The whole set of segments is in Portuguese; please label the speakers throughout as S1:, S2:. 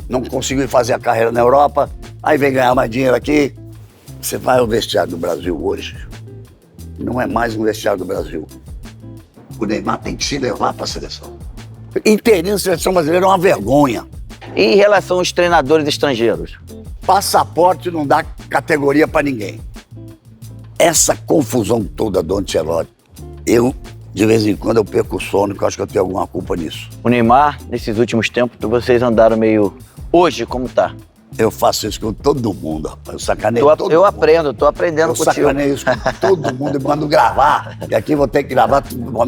S1: não conseguiu fazer a carreira na Europa, aí vem ganhar mais dinheiro aqui. Você vai ao vestiário do Brasil hoje, não é mais um vestiário do Brasil. O Neymar tem que se levar para a seleção. Inteirinho, a seleção brasileira é uma vergonha.
S2: E em relação aos treinadores estrangeiros?
S1: Passaporte não dá categoria para ninguém. Essa confusão toda do Ancelotti, de vez em quando, eu perco o sono, porque eu acho que eu tenho alguma culpa nisso.
S2: O Neymar, nesses últimos tempos, vocês andaram meio... Hoje, como tá?
S1: Eu faço isso com todo mundo, rapaz. Eu sacaneio todo mundo.
S2: Eu aprendo, tô aprendendo contigo.
S1: Eu sacaneio isso com todo mundo e mando gravar. E aqui vou ter que gravar,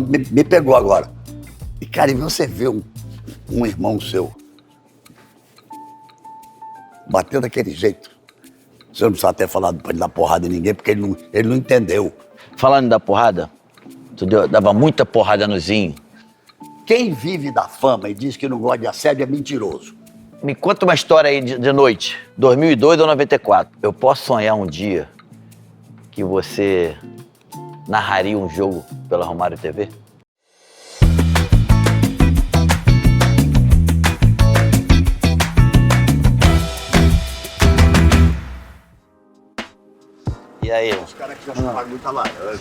S1: me pegou agora. E, cara, e você vê um irmão seu batendo daquele jeito. Você não precisa ter falado pra ele dar porrada em ninguém, porque ele não entendeu.
S2: Falando da porrada, tu dava muita porrada no Zinho.
S1: Quem vive da fama e diz que não gosta de assédio é mentiroso.
S2: Me conta uma história aí de noite, 2002 ou 94. Eu posso sonhar um dia que você narraria um jogo pela Romário TV? E aí?
S1: Os caras que já chuparam muita laranja.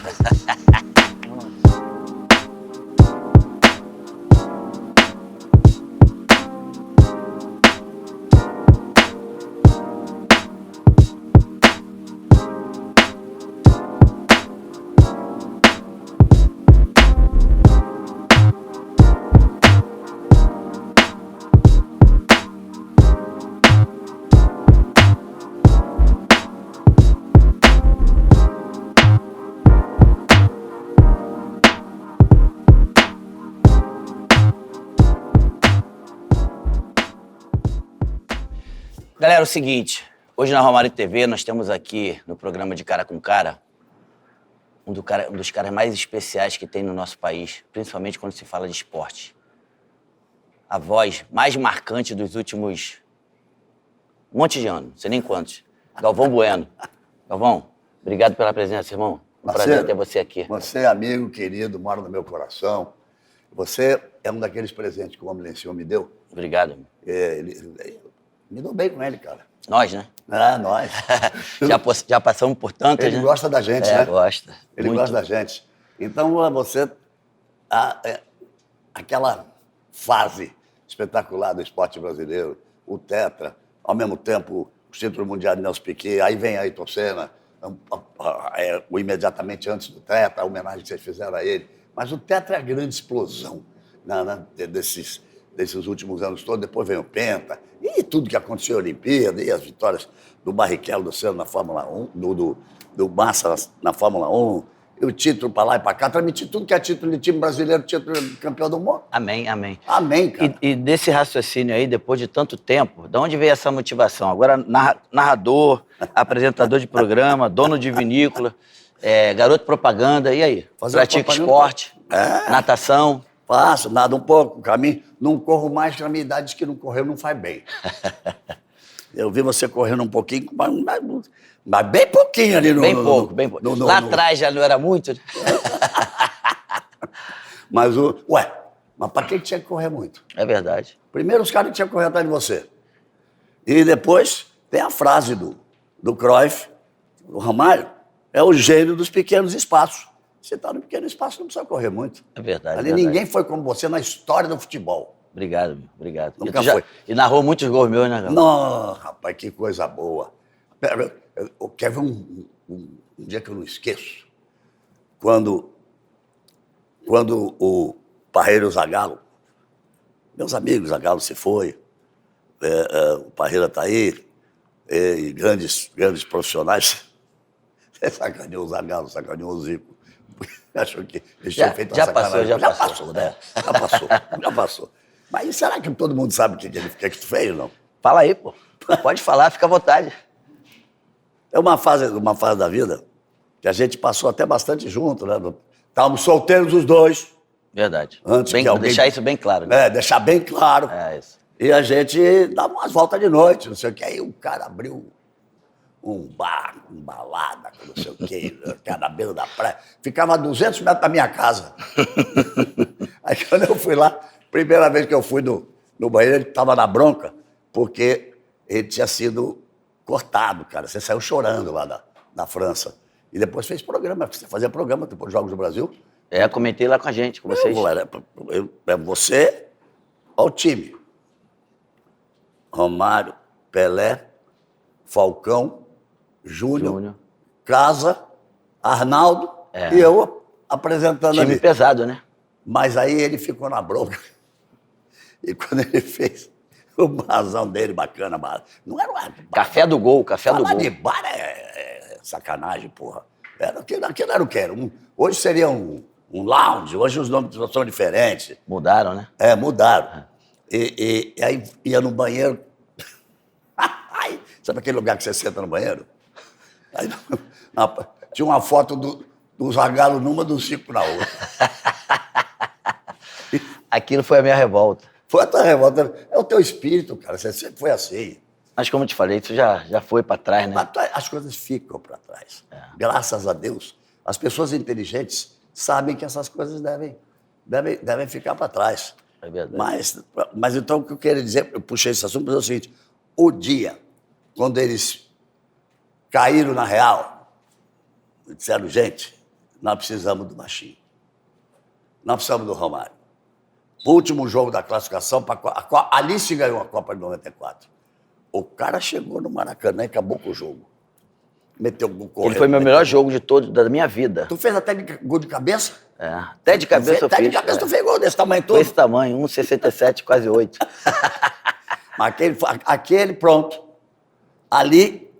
S2: Galera, é o seguinte, hoje na Romário TV nós temos aqui no programa de Cara com Cara um dos caras mais especiais que tem no nosso país, principalmente quando se fala de esporte. A voz mais marcante dos últimos um monte de anos, não sei nem quantos. Galvão Bueno. Galvão, obrigado pela presença, irmão. Um prazer ter você aqui.
S1: Você é amigo, querido, mora no meu coração. Você é um daqueles presentes que o homem lá em cima me deu.
S2: Obrigado, irmão.
S1: Me dou bem com ele, cara.
S2: Nós, né?
S1: Ah, nós.
S2: Já passamos por tantas,
S1: Ele
S2: né?
S1: gosta da gente, né?
S2: Gosta.
S1: Ele
S2: Muito.
S1: gosta da gente. Então, você... aquela fase espetacular do esporte brasileiro, o tetra, ao mesmo tempo o título mundial de Nelson Piquet, aí vem Ayrton Senna, imediatamente antes do tetra, a homenagem que vocês fizeram a ele. Mas o tetra é a grande explosão desses últimos anos todos. Depois vem o penta, e tudo que aconteceu na Olimpíada, e as vitórias do Barrichello, do Senna na Fórmula 1, do Massa na Fórmula 1, e o título para lá e para cá, transmitir tudo que é título de time brasileiro, título de campeão do mundo.
S2: Amém, amém.
S1: Amém, cara.
S2: E desse raciocínio aí, depois de tanto tempo, de onde veio essa motivação? Agora, narrador, apresentador de programa, dono de vinícola, garoto propaganda, e aí? Pratica esporte, natação?
S1: Faço, nado um pouco, caminho. Não corro mais, que a minha idade diz que não correr não faz bem. Eu vi você correndo um pouquinho, mas bem pouquinho ali no...
S2: Bem pouco. Lá atrás já não era muito?
S1: Mas mas para que tinha que correr muito?
S2: É verdade.
S1: Primeiro os caras tinham que correr atrás de você. E depois tem a frase do Cruyff, do Ramalho, é o gênio dos pequenos espaços. Você está no pequeno espaço, não precisa correr muito.
S2: É verdade.
S1: Ali ninguém foi como você na história do futebol.
S2: Obrigado, meu. Obrigado.
S1: Nunca foi.
S2: E narrou muitos gols meus, né, Galvão?
S1: Não, rapaz, que coisa boa. Eu quero ver um dia que eu não esqueço. Quando o Parreira e o Zagallo, meus amigos, Zagallo se foi, o Parreira está aí, e grandes profissionais. Você sacaneou o Zagallo, sacaneou o Zico. Achou que eles tinham feito uma sacanagem. Já passou, né? Já passou. Mas será que todo mundo sabe o que tu fez ou não?
S2: Fala aí, pô. Pode falar, fica à vontade.
S1: É uma fase da vida que a gente passou até bastante junto, né? Estávamos solteiros os dois.
S2: Verdade.
S1: Deixar
S2: isso bem claro. Né?
S1: Deixar bem claro.
S2: Isso.
S1: E a gente dava umas voltas de noite, não sei o que. Aí o cara abriu um bar, uma balada, não sei o quê, que era na beira da praia. Ficava a 200 metros da minha casa. Aí quando eu fui lá, primeira vez que eu fui no banheiro, ele estava na bronca. porque ele tinha sido cortado, cara. Você saiu chorando lá da França. E depois fez programa, você fazia programa depois dos Jogos do Brasil.
S2: Comentei lá com a gente, com vocês.
S1: Você, olha o time. Romário, Pelé, Falcão, Júnior, Casa, Arnaldo e eu apresentando
S2: time
S1: ali.
S2: pesado, né?
S1: Mas aí ele ficou na bronca. E quando ele fez o barzão dele, bacana, não era uma...
S2: Café do Gol, café do
S1: Falar
S2: Gol.
S1: de bar é sacanagem, porra. Aquilo era o que era. Hoje seria um lounge, hoje os nomes são diferentes.
S2: Mudaram, né?
S1: Mudaram. E aí ia no banheiro. Sabe aquele lugar que você senta no banheiro? Aí, tinha uma foto do Zagallo numa, do Chico na outra.
S2: Aquilo foi a minha revolta.
S1: Foi a tua revolta. É o teu espírito, cara. Você sempre foi assim.
S2: Mas como eu te falei, isso já foi para trás, né?
S1: As coisas ficam para trás. Graças a Deus. As pessoas inteligentes sabem que essas coisas devem ficar para trás.
S2: É verdade.
S1: Mas então o que eu quero dizer, eu puxei esse assunto, mas é o seguinte: o dia, quando eles caíram na real, disseram, gente, nós precisamos do Machinho. Nós precisamos do Romário. O último jogo da classificação, ali se ganhou a Copa de 94. O cara chegou no Maracanã e acabou com o jogo. Meteu um gol correndo.
S2: Ele foi meu melhor jogo de todo da minha vida.
S1: Tu fez até gol de cabeça?
S2: Até de cabeça eu fiz.
S1: Até de cabeça tu fez gol desse tamanho todo?
S2: Desse tamanho, 1,67, quase 8.
S1: Mas aquele, pronto. Ali,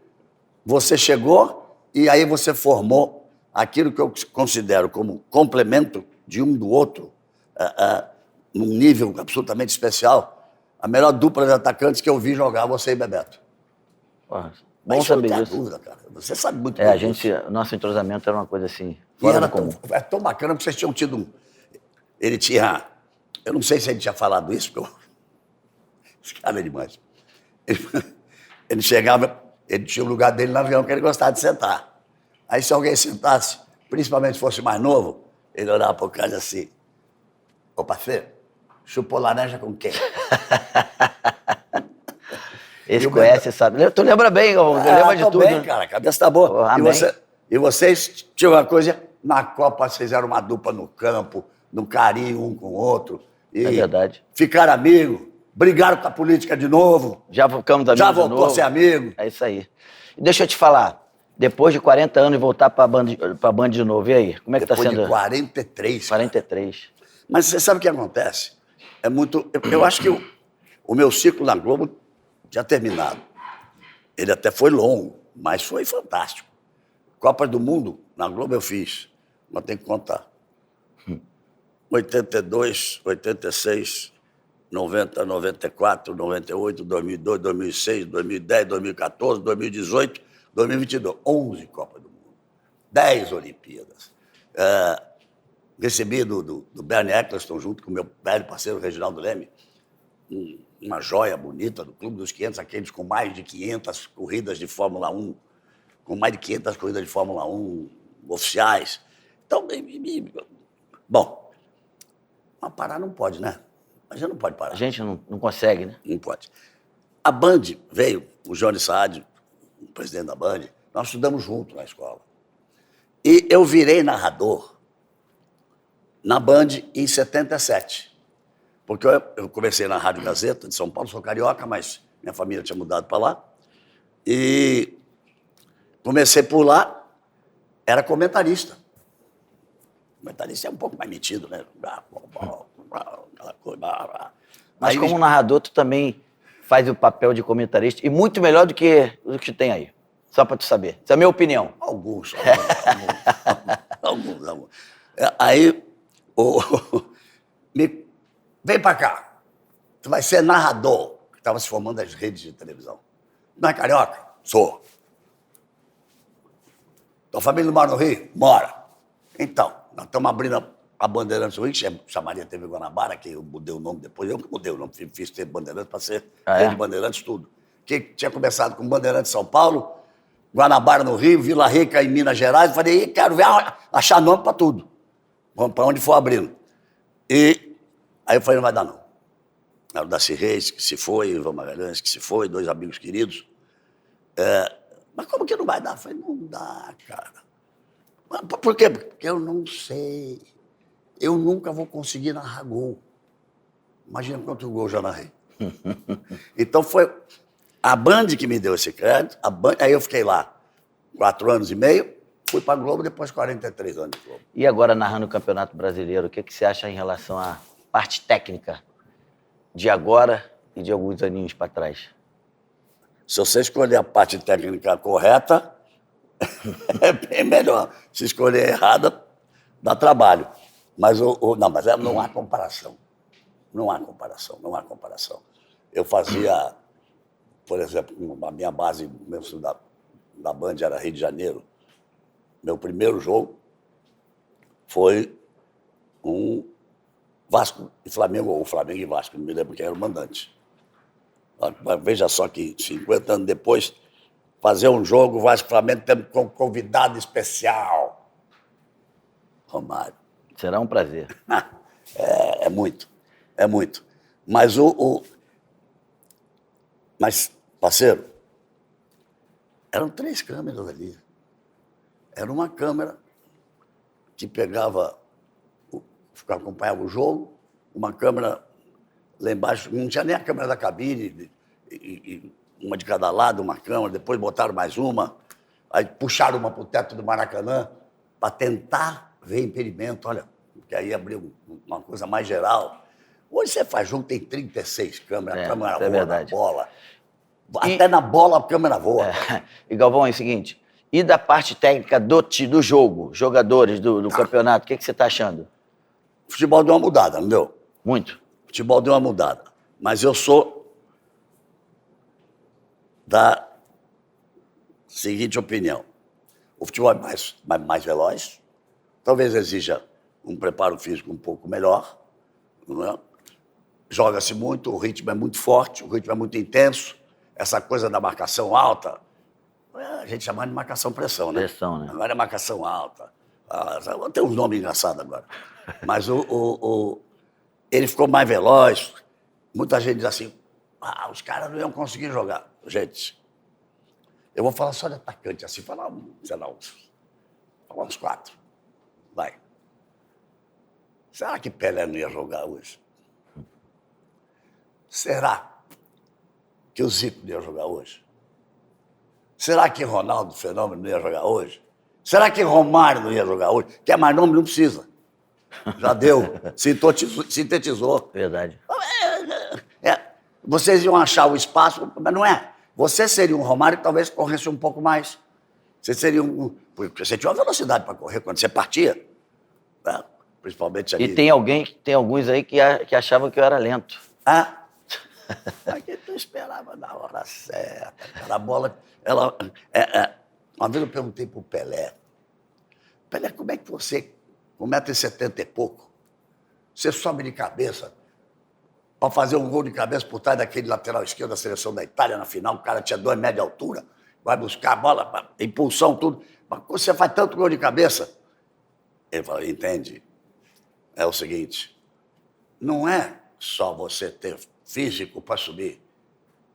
S1: você chegou e aí você formou aquilo que eu considero como complemento de um do outro, num nível absolutamente especial. A melhor dupla de atacantes que eu vi jogar, você e Bebeto.
S2: Bom saber disso.
S1: Dúvida, cara. Você sabe muito bem
S2: o nosso entrosamento era uma coisa assim, fora do comum.
S1: É tão bacana que vocês tinham tido Ele tinha... Eu não sei se ele tinha falado isso, porque esse cara é demais. Ele chegava, ele tinha o lugar dele no avião que ele gostava de sentar. Aí se alguém sentasse, principalmente se fosse mais novo, ele olhava para o cara assim, ô parceiro, chupou laranja com quem?
S2: Esse conhece, sabe. Tu lembra bem, lembra de tudo.
S1: Bem, cara, a cabeça tá boa. E vocês tinham uma coisa, na Copa vocês eram uma dupla no campo, no carinho um com o outro.
S2: É verdade.
S1: Ficaram amigos, brigaram com a política de novo.
S2: Já ficamos amigos
S1: Já
S2: de novo.
S1: voltou a ser amigo.
S2: É isso aí. E deixa eu te falar, depois de 40 anos e voltar pra Band de novo, e aí? Como é que tá sendo?
S1: Depois de 43.
S2: 43.
S1: Cara. Mas você sabe o que acontece? É muito... Eu acho que o meu ciclo na Globo tinha terminado. Ele até foi longo, mas foi fantástico. Copa do Mundo, na Globo eu fiz, mas tem que contar. 82, 86, 90, 94, 98, 2002, 2006, 2010, 2014, 2018, 2022. 11 Copas do Mundo. 10 Olimpíadas. Recebi do Bernie Eccleston, junto com o meu velho parceiro Reginaldo Leme, uma joia bonita do Clube dos 500, aqueles com mais de 500 corridas de Fórmula 1, com mais de 500 corridas de Fórmula 1 oficiais. Então, bom, mas parar não pode, né? A gente não pode parar.
S2: A gente não consegue, né?
S1: Não pode. A Band veio, o Johnny Saad, o presidente da Band, nós estudamos junto na escola. E eu virei narrador na Band em 77. Porque eu comecei na Rádio Gazeta de São Paulo, sou carioca, mas minha família tinha mudado para lá. E comecei por lá, era comentarista. Comentarista é um pouco mais metido, né?
S2: Mas
S1: aí,
S2: como narrador, tu também faz o papel de comentarista, e muito melhor do que tem aí. Só para tu saber. Essa é a minha opinião.
S1: Alguns. Aí, vem pra cá. Tu vai ser narrador. Estava se formando as redes de televisão. Não é carioca? Sou. Tua família não mora no Rio? Mora. Então, nós estamos abrindo a Bandeirantes do Rio, que chamaria TV Guanabara, que eu mudei o nome depois. Eu que mudei o nome, fiz TV Bandeirantes para ser Rede Bandeirantes, tudo. Que tinha começado com Bandeirantes São Paulo, Guanabara no Rio, Vila Rica em Minas Gerais. Eu falei, quero ver, achar nome para tudo. Vamos para onde for abrindo. E aí eu falei, não vai dar não. Era o Darcy Reis, que se foi, o Ivan Magalhães, que se foi, 2 amigos queridos. Mas como que não vai dar? Eu falei, não dá, cara. Mas por quê? Porque eu não sei. Eu nunca vou conseguir narrar gol. Imagina quanto gol eu já narrei. Então foi a Band que me deu esse crédito. Aí eu fiquei lá 4 anos e meio, fui para a Globo depois de 43 anos de Globo.
S2: E agora, narrando o Campeonato Brasileiro, o que você acha em relação à parte técnica de agora e de alguns aninhos para trás?
S1: Se você escolher a parte técnica correta, é bem melhor. Se escolher errada, dá trabalho. Mas, não há comparação. Não há comparação. Eu fazia, por exemplo, a minha base mesmo da Band era Rio de Janeiro. Meu primeiro jogo foi um Vasco e Flamengo, ou Flamengo e Vasco, não me lembro quem era o mandante. Veja só que 50 anos depois, fazer um jogo, Vasco e Flamengo, temos como convidado especial Romário.
S2: Será um prazer.
S1: É muito. Mas, parceiro, eram 3 câmeras ali. Era uma câmera que acompanhava o jogo, uma câmera lá embaixo, não tinha nem a câmera da cabine, e uma de cada lado, uma câmera, depois botaram mais uma, aí puxaram uma para o teto do Maracanã para tentar ver impedimento, olha, porque aí abriu uma coisa mais geral. Hoje você faz jogo, tem 36 câmeras, a câmera voa na bola. Até na bola a câmera voa.
S2: E Galvão, é o seguinte, e da parte técnica do jogo, jogadores do campeonato, o que você está achando?
S1: O futebol deu uma mudada, não deu?
S2: Muito.
S1: O futebol deu uma mudada. Mas eu sou da seguinte opinião. O futebol é mais veloz, talvez exija um preparo físico um pouco melhor, não é? Joga-se muito, o ritmo é muito forte, o ritmo é muito intenso, essa coisa da marcação alta, a gente chama de marcação-pressão, né?
S2: Pressão, né?
S1: Agora é marcação alta. Tem uns nomes engraçados agora. Mas ele ficou mais veloz. Muita gente diz assim, os caras não iam conseguir jogar. Gente, eu vou falar só de atacante, assim, falar uns 4. Vai. Será que Pelé não ia jogar hoje? Será que o Zico não ia jogar hoje? Será que Ronaldo Fenômeno não ia jogar hoje? Será que Romário não ia jogar hoje? Quer mais nome? Não precisa. Já deu. Sintetizou.
S2: Verdade.
S1: Vocês iam achar o espaço, mas não é. Você seria um Romário que talvez corresse um pouco mais. Você seria porque você tinha uma velocidade para correr quando você partia. Né? Principalmente ali.
S2: E tem alguns aí que achavam que eu era lento.
S1: Aqui tu esperava na hora certa. Cara, a bola... Uma vez eu perguntei pro Pelé, como é que você, com 1,70 m e pouco, você sobe de cabeça para fazer um gol de cabeça por trás daquele lateral esquerdo da seleção da Itália na final, o cara tinha 2 metros de altura, vai buscar a bola, impulsão, tudo. Mas você faz tanto gol de cabeça? Ele falou, entende? É o seguinte, não é só você ter físico para subir,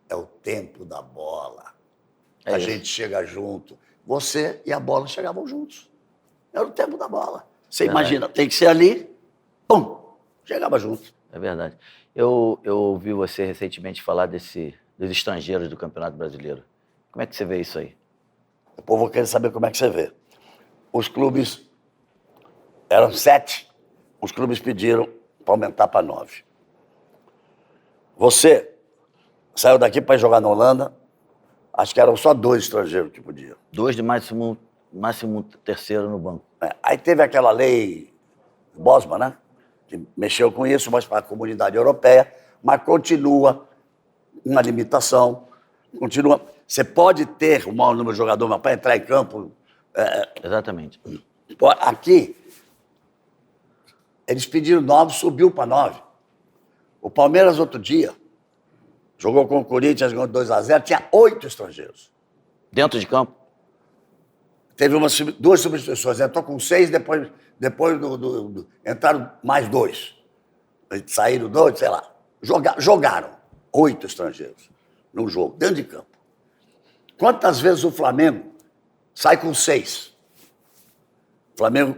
S1: é o tempo da bola. A gente chega junto. Você e a bola chegavam juntos. Era o tempo da bola. Você imagina, tem que ser ali, pum, chegava junto.
S2: É verdade. Eu ouvi você recentemente falar dos estrangeiros do Campeonato Brasileiro. Como é que você vê isso aí?
S1: O povo quer saber como é que você vê. Os clubes eram 7, os clubes pediram para aumentar para 9. Você saiu daqui para jogar na Holanda, acho que eram só 2 estrangeiros que podiam.
S2: 2 de máximo terceiro no banco.
S1: Aí teve aquela lei Bosman, né? Que mexeu com isso, mas para a comunidade europeia, mas continua uma limitação, continua. Você pode ter o maior número de jogadores, mas para entrar em campo...
S2: Exatamente.
S1: Aqui, eles pediram 9, subiu para 9. O Palmeiras, outro dia, jogou com o Corinthians, ganhou 2-0, tinha 8 estrangeiros.
S2: Dentro de campo?
S1: Teve 2 substituições, entrou com 6, depois entraram mais 2. Saíram 2, sei lá. Jogaram 8 estrangeiros num jogo, dentro de campo. Quantas vezes o Flamengo sai com 6? O Flamengo,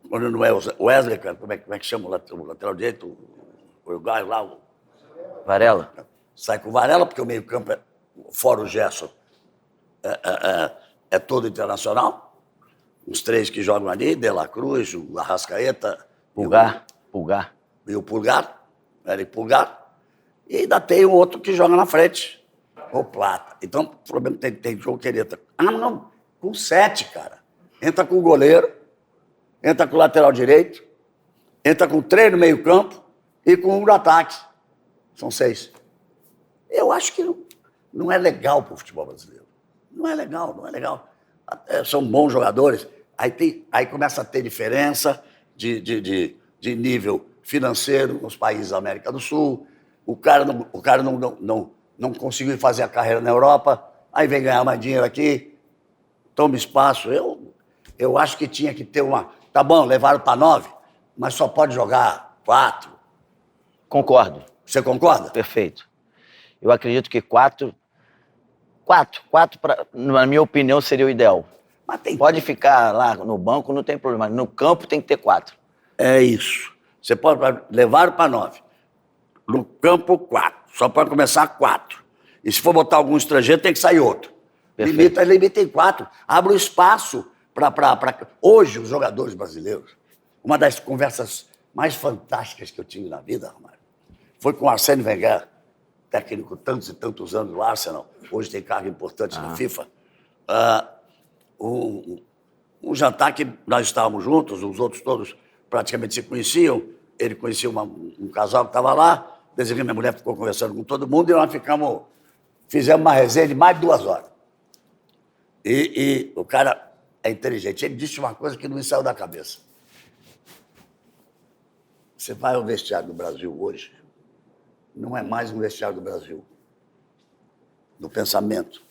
S1: quando não é o Wesley, cara, como é que chama o lateral direito? O Uruguai lá.
S2: Varela?
S1: Sai com o Varela, porque o meio-campo, fora o Gerson, é todo internacional. Os 3 que jogam ali, De La Cruz, o Arrascaeta.
S2: Pulgar.
S1: E o Pulgar, Eric Pulgar. E ainda tem o outro que joga na frente, o Plata. Então, o problema tem jogo que ele entra. Não, com 7, cara. Entra com o goleiro, entra com o lateral direito, entra com 3 no meio-campo e com 1 no ataque. São 6. Eu acho que não é legal para o futebol brasileiro. Não é legal. São bons jogadores. Aí começa a ter diferença de nível financeiro nos países da América do Sul. O cara não conseguiu fazer a carreira na Europa, aí vem ganhar mais dinheiro aqui, toma espaço. Eu acho que tinha que ter uma... Tá bom, levaram para 9, mas só pode jogar 4.
S2: Concordo.
S1: Você concorda?
S2: Perfeito. Eu acredito que 4, na minha opinião, seria o ideal.
S1: Mas
S2: Pode ficar lá no banco, não tem problema. No campo tem que ter 4.
S1: É isso. Você pode levar para 9. No campo, 4. Só pode começar 4. E se for botar algum estrangeiro, tem que sair outro. Limita em 4. Abre o espaço para... Hoje, os jogadores brasileiros, uma das conversas mais fantásticas que eu tive na vida, Romário, foi com o Arsène Wenger, técnico tantos e tantos anos do Arsenal, hoje tem cargo importante na FIFA. Um jantar que nós estávamos juntos, os outros todos praticamente se conheciam. Ele conhecia um casal que estava lá, desde minha mulher ficou conversando com todo mundo e nós fizemos uma resenha de mais de 2 horas. E o cara é inteligente. Ele disse uma coisa que não me saiu da cabeça. Você vai ao vestiário do Brasil hoje, não é mais um vestiário do Brasil, no pensamento,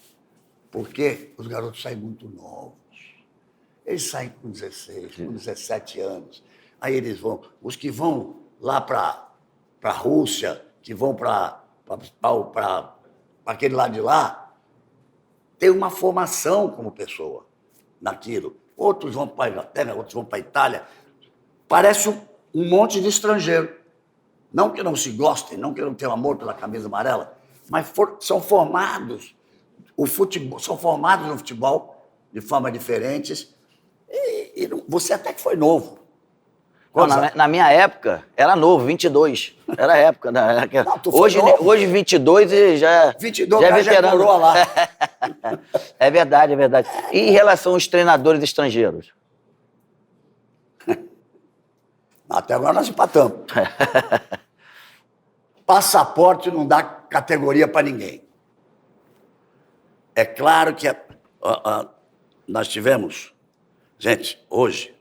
S1: porque os garotos saem muito novos. Eles saem com 16, com 17 anos. Aí eles vão... Os que vão lá para a Rússia, que vão para aquele lado de lá, tem uma formação como pessoa naquilo. Outros vão para a Inglaterra, outros vão para a Itália. Parece um monte de estrangeiro. Não que não se gostem, não que não tenham amor pela camisa amarela, mas são formados no futebol de forma diferentes. E você até que foi novo.
S2: Pô, na minha época, era novo, 22. Era a época. Né?
S1: Não,
S2: hoje 22 e já
S1: 22
S2: já é veterano.
S1: Já lá.
S2: É verdade. E em relação aos treinadores estrangeiros?
S1: Até agora nós empatamos. Passaporte não dá categoria para ninguém. É claro que nós tivemos... Gente, hoje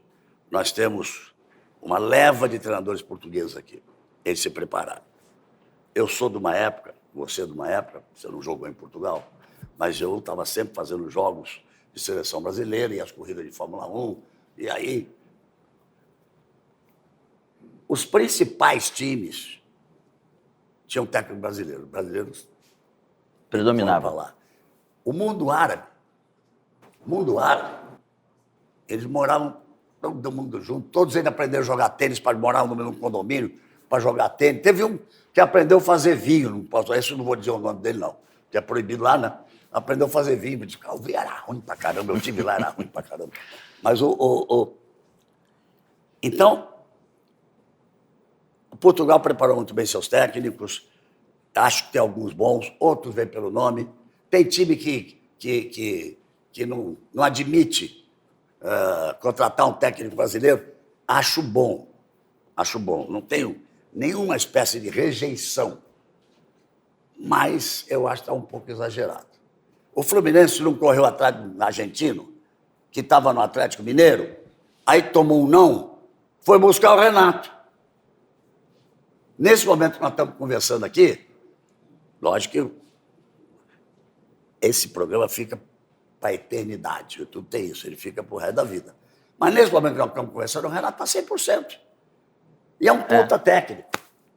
S1: nós temos uma leva de treinadores portugueses aqui. Eles se prepararam. Eu sou de uma época, você é de uma época, você não jogou em Portugal, mas eu estava sempre fazendo jogos de seleção brasileira e as corridas de Fórmula 1. E aí, os principais times tinham técnico brasileiro. Brasileiros
S2: predominavam
S1: lá. O mundo árabe, eles moravam todo mundo junto, todos eles aprenderam a jogar tênis para morar no mesmo condomínio, para jogar tênis. Teve um que aprendeu a fazer vinho, não posso, esse eu não vou dizer o nome dele, não, que é proibido lá, né? Aprendeu a fazer vinho, disse, o vinho era ruim pra caramba, eu tive lá, era ruim pra caramba. Mas Então, Portugal preparou muito bem seus técnicos, acho que tem alguns bons, outros vêm pelo nome. Tem time que não admite contratar um técnico brasileiro. Acho bom. Não tenho nenhuma espécie de rejeição, mas eu acho que está um pouco exagerado. O Fluminense não correu atrás do argentino, que estava no Atlético Mineiro, aí tomou um não, foi buscar o Renato. Nesse momento que nós estamos conversando aqui, lógico que esse programa fica para a eternidade, tudo tem isso, ele fica para o resto da vida. Mas nesse momento que nós estamos conversando, o Renato está 100%. E é um puta técnico.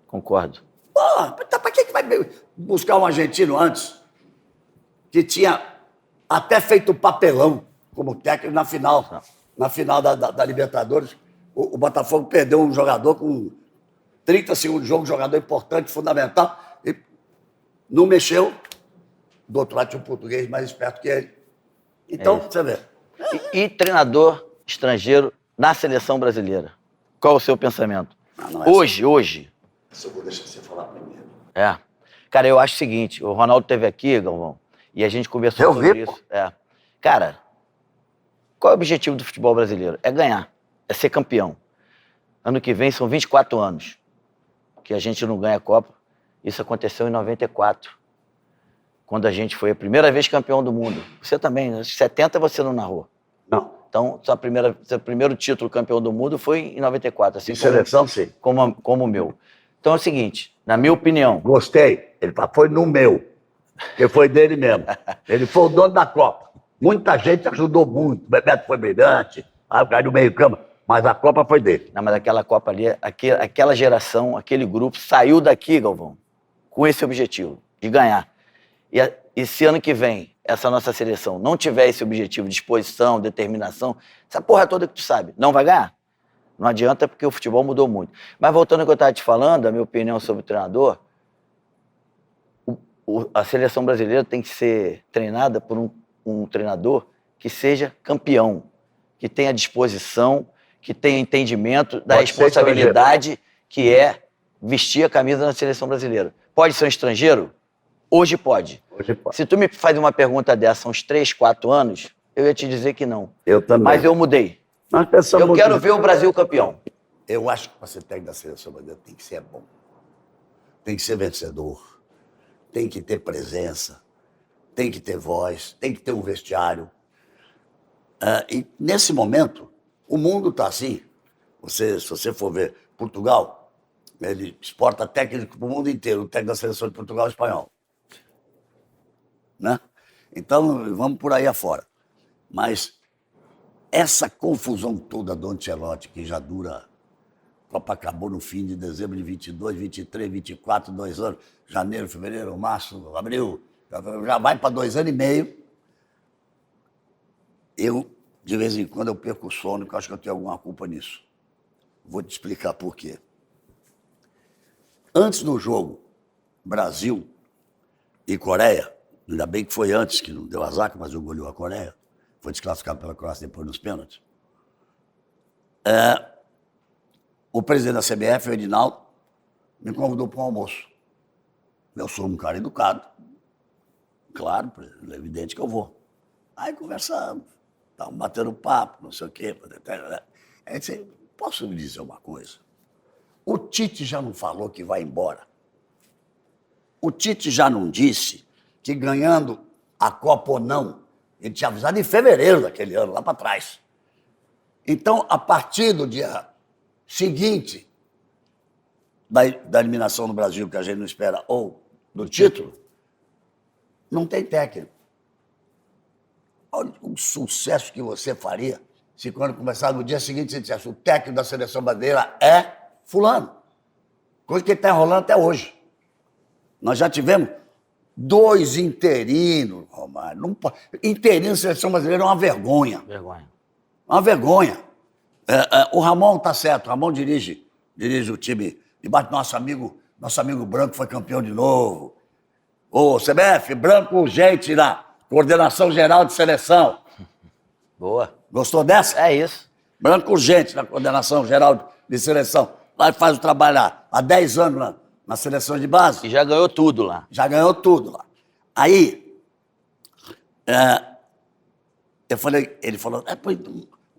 S2: Concordo.
S1: Pô, está para vai buscar um argentino antes, que tinha até feito papelão como técnico na final. Na final da Libertadores, o Botafogo perdeu um jogador com 30 segundos de jogo, um jogador importante, fundamental, e não mexeu. Do outro lado tinha um português mais esperto que ele. Então, você vê.
S2: E treinador estrangeiro na seleção brasileira? Qual o seu pensamento?
S1: Não é
S2: hoje.
S1: Isso eu vou deixar você falar primeiro.
S2: Cara, eu acho o seguinte, o Ronaldo esteve aqui, Galvão, e a gente conversou sobre isso. Cara, qual é o objetivo do futebol brasileiro? É ganhar, é ser campeão. Ano que vem são 24 anos que a gente não ganha a Copa. Isso aconteceu em 94, quando a gente foi a primeira vez campeão do mundo. Você também, né? 70 você não narrou.
S1: Não.
S2: Então, seu primeiro título campeão do mundo foi em 94. Assim,
S1: Em seleção, sim.
S2: Como o meu. Então é o seguinte, na minha opinião...
S1: Gostei. Ele foi no meu. Porque foi dele mesmo. Ele foi o dono da Copa. Muita gente ajudou muito. O Bebeto foi brilhante, aí o cara do meio-campo, mas a Copa foi dele.
S2: Não, mas aquela Copa ali, aquela geração, aquele grupo, saiu daqui, Galvão, com esse objetivo, de ganhar. E se ano que vem essa nossa seleção não tiver esse objetivo, disposição, determinação, essa porra toda que tu sabe, não vai ganhar. Não adianta, porque o futebol mudou muito. Mas voltando ao que eu estava te falando, a minha opinião sobre o treinador, a seleção brasileira tem que ser treinada por um treinador que seja campeão, que tenha disposição, que tenha entendimento da responsabilidade que é vestir a camisa da seleção brasileira. Pode ser um estrangeiro? Hoje pode.
S1: Hoje pode.
S2: Se tu me faz uma pergunta dessa há uns 3, 4 anos, eu ia te dizer que não.
S1: Eu também.
S2: Mas eu mudei. Eu quero ver o Brasil campeão.
S1: Eu acho que para ser técnico da seleção brasileira tem que ser bom. Tem que ser vencedor. Tem que ter presença. Tem que ter voz. Tem que ter um vestiário. E nesse momento, o mundo está assim. Se você for ver Portugal, ele exporta técnico para o mundo inteiro. O técnico da seleção de Portugal é espanhol. Né? Então, vamos por aí afora. Mas essa confusão toda do Ancelotti, que já dura... A Copa acabou no fim de dezembro de 22, 23, 24, 2 anos. Janeiro, fevereiro, março, abril. Já vai para 2 anos e meio. Eu, de vez em quando, eu perco o sono, porque eu acho que eu tenho alguma culpa nisso. Vou te explicar por quê. Antes do jogo Brasil e Coreia, ainda bem que foi antes, que não deu azar, mas o goleou a Coreia, foi desclassificado pela Croácia depois nos pênaltis. O presidente da CBF, o Edinaldo, me convidou para um almoço. Eu sou um cara educado. Claro, é evidente que eu vou. Aí conversamos, estávamos batendo papo, não sei o quê. Aí disse, posso lhe dizer uma coisa? O Tite já não falou que vai embora. O Tite já não disse que ganhando a Copa ou não, ele tinha avisado em fevereiro daquele ano, lá para trás. Então, a partir do dia seguinte da eliminação do Brasil, que a gente não espera, ou do título, não tem técnico. Olha o sucesso que você faria se quando começar no dia seguinte você dissesse o técnico da seleção brasileira é fulano. Coisa que está enrolando até hoje. Nós já tivemos 2 interinos, Romário. Interino da seleção brasileira é uma vergonha. Uma vergonha. O Ramon está certo, o Ramon dirige o time debaixo do nosso amigo Branco, foi campeão de novo. Ô, CBF, Branco urgente na coordenação geral de seleção.
S2: Boa.
S1: Gostou dessa?
S2: É isso.
S1: Branco urgente na coordenação geral de seleção. Lá ele faz o trabalho lá, há 10 anos na seleção de base.
S2: E já ganhou tudo lá.
S1: Já ganhou tudo lá. Aí, ele falou,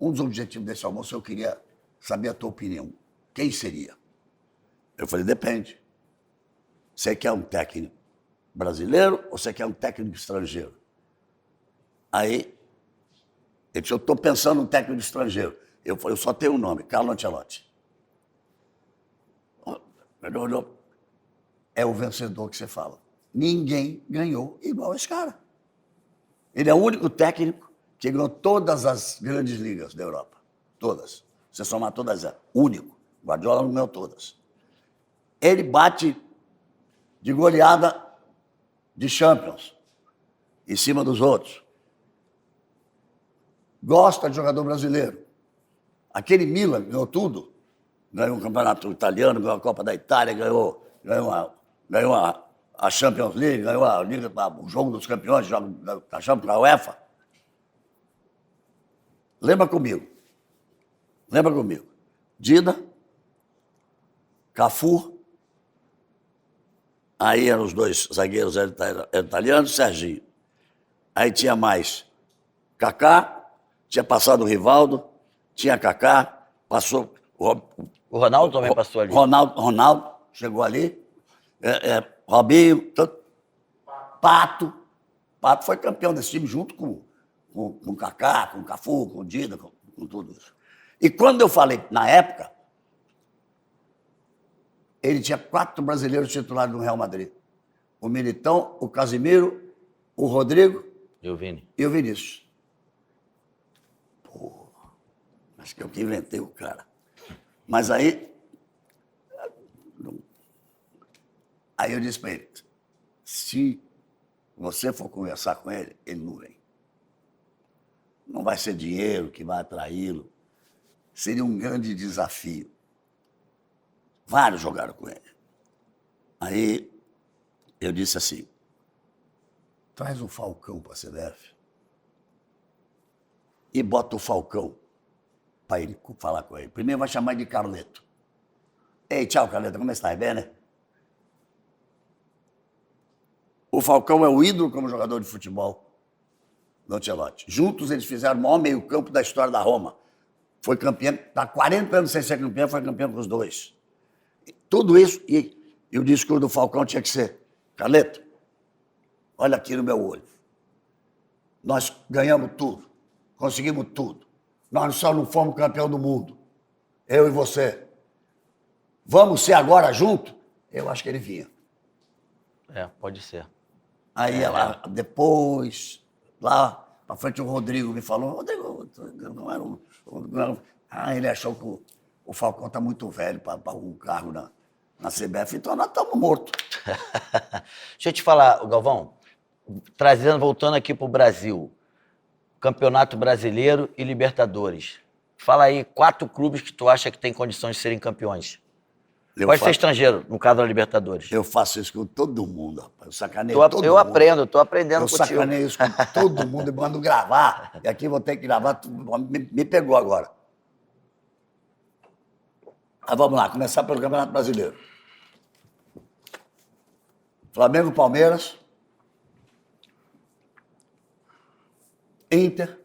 S1: um dos objetivos desse almoço, eu queria saber a tua opinião. Quem seria? Eu falei, depende. Você quer um técnico brasileiro ou você quer um técnico estrangeiro? Aí, ele disse, eu estou pensando em um técnico estrangeiro. Eu falei, eu só tenho um nome, Carlo Ancelotti. Ele olhou, é o vencedor que você fala. Ninguém ganhou igual esse cara. Ele é o único técnico que ganhou todas as grandes ligas da Europa. Todas. Você somar todas elas. Único. Guardiola não ganhou todas. Ele bate de goleada de Champions em cima dos outros. Gosta de jogador brasileiro. Aquele Milan ganhou tudo. Ganhou o campeonato italiano, ganhou a Copa da Itália, ganhou a Champions League, ganhou a Liga, o jogo dos campeões, jogo da Champions, da UEFA. Lembra comigo. Dida, Cafu, aí eram os dois zagueiros italianos, Serginho. Aí tinha mais Kaká, tinha passado o Rivaldo, tinha Kaká, passou...
S2: O Ronaldo também passou ali.
S1: Ronaldo chegou ali, Robinho, Pato foi campeão desse time junto com Kaká, com Cafu, com Dida, com tudo isso. E quando eu falei, na época, ele tinha 4 brasileiros titulares no Real Madrid. O Militão, o Casimiro, o Rodrigo
S2: E o Vini?
S1: e o Vinícius. Pô, acho que eu que inventei o cara. Mas aí eu disse para ele, se você for conversar com ele, ele não vem. Não vai ser dinheiro que vai atraí-lo. Seria um grande desafio. Vários jogaram com ele. Aí eu disse assim, traz o Falcão para a CBF e bota o Falcão para ele falar com ele. Primeiro vai chamar de Carleto. Ei, tchau, Carleto, como está? Bem, né? O Falcão é o ídolo como jogador de futebol do Ancelotti. Juntos eles fizeram o maior meio-campo da história da Roma. Foi campeão, está 40 anos sem ser campeão, foi campeão com os dois. Tudo isso, e o discurso do Falcão tinha que ser, Carleto, olha aqui no meu olho. Nós ganhamos tudo, conseguimos tudo. Nós só não fomos campeão do mundo. Eu e você. Vamos ser agora junto? Eu acho que ele vinha.
S2: Pode ser.
S1: Aí depois, lá pra frente, o Rodrigo me falou, Rodrigo, não era ele achou que o Falcão tá muito velho para um cargo na CBF, então nós estamos mortos.
S2: Deixa eu te falar, Galvão, voltando aqui pro Brasil, Campeonato Brasileiro e Libertadores. Fala aí 4 clubes que tu acha que tem condições de serem campeões. Pode ser estrangeiro, no caso da Libertadores.
S1: Eu faço isso com todo mundo, rapaz. Eu sacaneio todo mundo.
S2: Eu tô aprendendo contigo.
S1: Eu sacaneio isso com todo mundo e mando gravar. E aqui vou ter que gravar, me pegou agora. Mas vamos lá, começar pelo Campeonato Brasileiro. Flamengo, Palmeiras, Inter.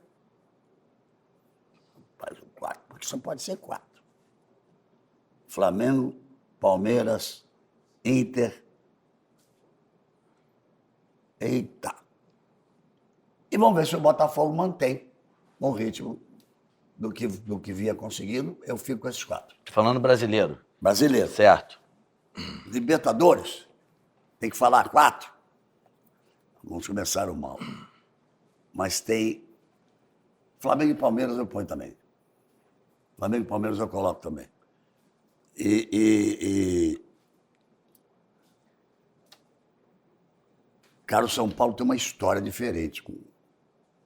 S1: Faz 4, porque só pode ser 4. Flamengo, Palmeiras, Inter. Eita. E vamos ver se o Botafogo mantém o ritmo do que vinha conseguindo. Eu fico com esses 4.
S2: Falando brasileiro.
S1: Brasileiro.
S2: Certo.
S1: Libertadores, tem que falar 4. Alguns começaram mal. Mas tem Flamengo e Palmeiras eu ponho também. Flamengo e Palmeiras eu coloco também. Cara, o São Paulo tem uma história diferente com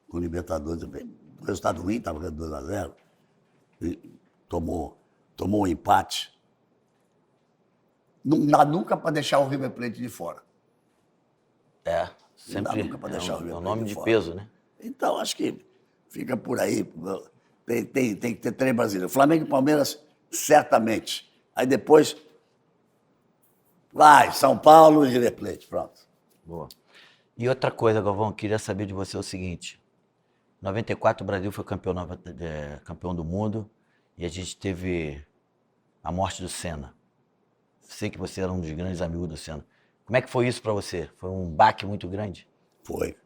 S1: o Libertadores. O resultado ruim, estava 2-0. Tomou um empate. Não dá nunca para deixar o River Plate de fora.
S2: Sempre
S1: Não dá nunca para deixar o River Plate
S2: nome
S1: de
S2: de
S1: fora.
S2: peso, né?
S1: Então, acho que fica por aí. Tem que ter 3 brasileiros. Flamengo e Palmeiras, certamente. Aí depois, vai, São Paulo e River Plate, pronto.
S2: Boa. E outra coisa, Galvão, eu queria saber de você o seguinte. Em 94 o Brasil foi campeão do mundo e a gente teve a morte do Senna. Sei que você era um dos grandes amigos do Senna. Como é que foi isso para você? Foi um baque muito grande?
S1: Foi.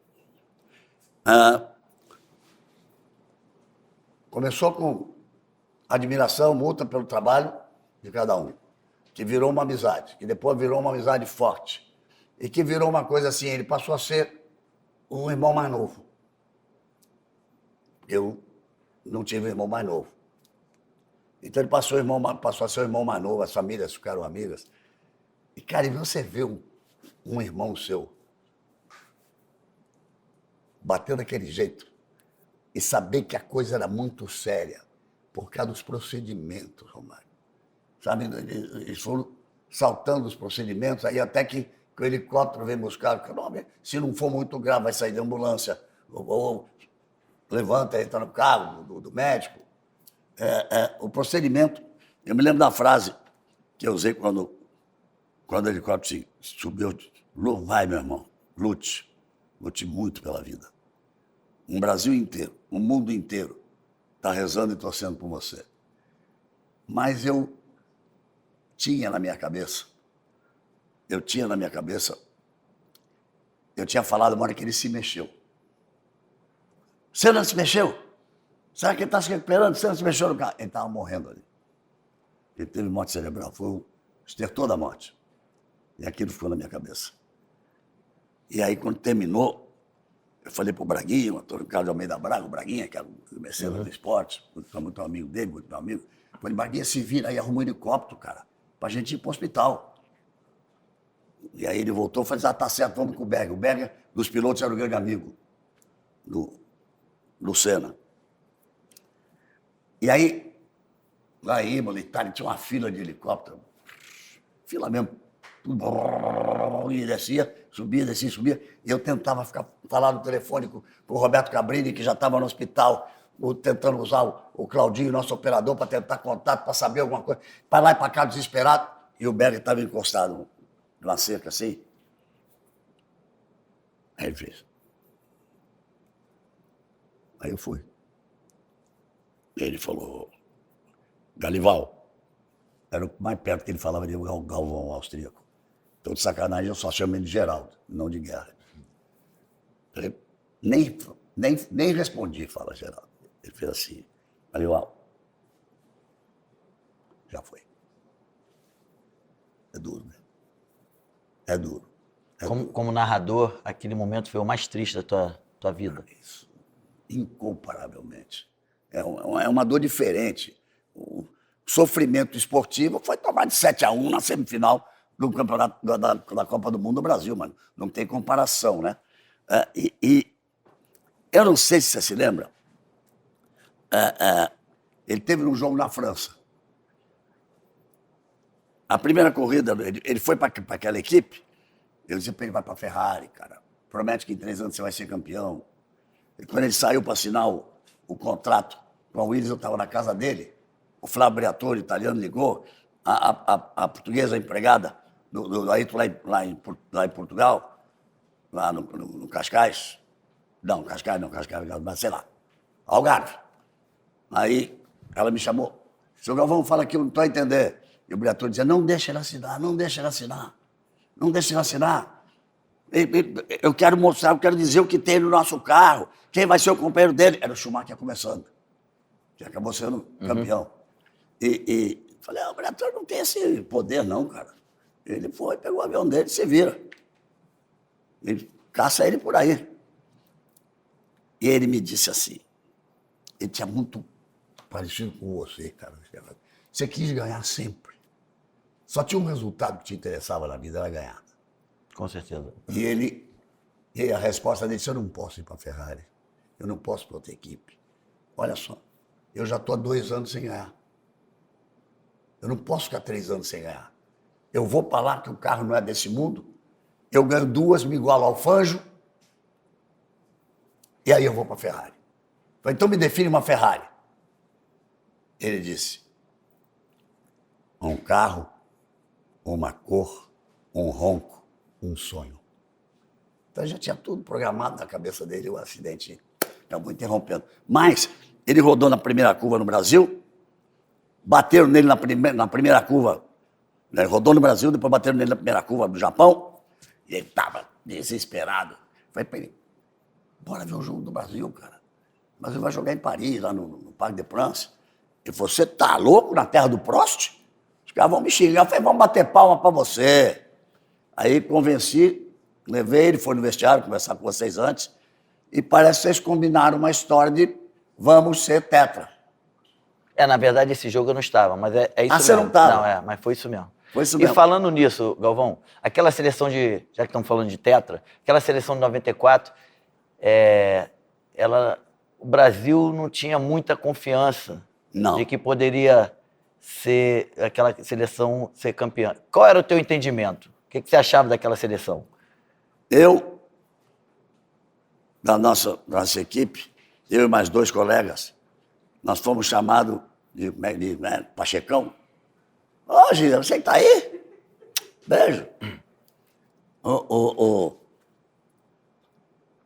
S1: Começou com admiração mútua pelo trabalho de cada um, que virou uma amizade, que depois virou uma amizade forte. E que virou uma coisa assim, ele passou a ser um irmão mais novo. Eu não tive um irmão mais novo. Então ele passou a ser o irmão mais novo, as famílias ficaram amigas. E, cara, você vê um um irmão seu bater daquele jeito e saber que a coisa era muito séria por causa dos procedimentos, Romário. Sabe, eles foram saltando os procedimentos, aí até que o helicóptero veio buscar, se não for muito grave, vai sair de ambulância, ou levanta, entra no carro do médico. O procedimento, eu me lembro da frase que eu usei quando o helicóptero subiu, vai, meu irmão, lute muito pela vida. Um Brasil inteiro, um mundo inteiro está rezando e torcendo por você. Mas eu tinha na minha cabeça, eu tinha falado uma hora que ele se mexeu. Você não se mexeu? Será que ele está se recuperando? Você não se mexeu no carro? Ele estava morrendo ali. Ele teve morte cerebral, foi o estertor da morte. E aquilo ficou na minha cabeça. E aí, quando terminou, eu falei pro Braguinha, o Antônio Carlos de Almeida Braga, o Braguinha, que era o mecenas do esporte, muito amigo dele, muito meu amigo. Eu falei, Braguinha, se vira aí, arruma um helicóptero, cara, pra gente ir pro hospital. E aí ele voltou e falou, tá certo, vamos com o Berger. O Berger, dos pilotos, era o grande amigo do Senna. E aí, lá em Itália, tinha uma fila de helicóptero, fila mesmo, e descia, subia, e eu tentava falar no telefone com o Roberto Cabrini, que já estava no hospital, tentando usar o Claudinho, nosso operador, para tentar contato, para saber alguma coisa, para lá e para cá, desesperado, e o Berger estava encostado numa cerca assim. Aí ele fez. Aí eu fui. Ele falou, Galival, era o mais perto que ele falava de Galvão austríaco. Então, de sacanagem, eu só chamo ele de Geraldo, não de Guerra. Ele nem respondi, fala Geraldo. Ele fez assim, Galival, já foi. É duro, né? É duro.
S3: Como narrador, aquele momento foi o mais triste da tua vida.
S1: Isso, incomparavelmente. É uma dor diferente. O sofrimento esportivo foi tomar de 7-1 na semifinal do campeonato da Copa do Mundo do Brasil, mano. Não tem comparação, né? E eu não sei se você se lembra, ele teve um jogo na França. A primeira corrida, ele foi para aquela equipe, eu disse para ele, vai para a Ferrari, cara. Promete que em 3 anos você vai ser campeão. E quando ele saiu para assinar o contrato com a Williams, eu estava na casa dele, o Flávio Briatore, italiano, ligou, a portuguesa, a empregada do Ayrton lá em Portugal, lá no Cascais. Não, Cascais, mas sei lá, Algarve. Aí ela me chamou, seu Galvão, fala que eu não estou a entender. E o Briatore dizia, não deixa ele assinar. Eu quero mostrar, eu quero dizer o que tem no nosso carro, quem vai ser o companheiro dele. Era o Schumacher começando, que acabou sendo campeão. E falei, o Briatore não tem esse poder não, cara. Ele foi, pegou o avião dele, se vira. Ele caça ele por aí. E ele me disse assim, ele tinha muito parecido com você, cara. Você quis ganhar sempre. Só tinha um resultado que te interessava na vida, era ganhar.
S3: Com certeza.
S1: E a resposta dele disse, eu não posso ir para a Ferrari. Eu não posso para outra equipe. Olha só, eu já estou há 2 anos sem ganhar. Eu não posso ficar 3 anos sem ganhar. Eu vou para lá que o carro não é desse mundo, eu ganho 2, me igualo ao Fangio, e aí eu vou para a Ferrari. Falei, então me define uma Ferrari. Ele disse, um carro, uma cor, um ronco, um sonho. Então já tinha tudo programado na cabeça dele, o acidente acabou interrompendo. Mas ele rodou na primeira curva no Brasil, bateram nele na primeira curva, né? Rodou no Brasil, depois bateram nele na primeira curva do Japão, e ele estava desesperado. Falei para ele, bora ver o jogo do Brasil, cara. O Brasil vai jogar em Paris, lá no Parque de France. Ele falou, você tá louco na terra do Prost? Os caras vão me xingar. Eu falei, vamos bater palma para você. Aí convenci, levei ele, foi no vestiário conversar com vocês antes, e parece que vocês combinaram uma história de vamos ser tetra.
S3: Na verdade, esse jogo eu não estava, mas é isso mesmo.
S1: Você não estava?
S3: Não, mas foi isso mesmo.
S1: Foi isso
S3: E
S1: mesmo.
S3: falando nisso, Galvão, aquela seleção já que estamos falando de tetra, aquela seleção de 94, o Brasil não tinha muita confiança
S1: Não.
S3: de que poderia ser aquela seleção ser campeã. Qual era o teu entendimento? O que você achava daquela seleção?
S1: Eu, da nossa equipe, eu e mais 2 colegas, nós fomos chamados de Pachecão. Ô, Gil, você que tá aí? Beijo.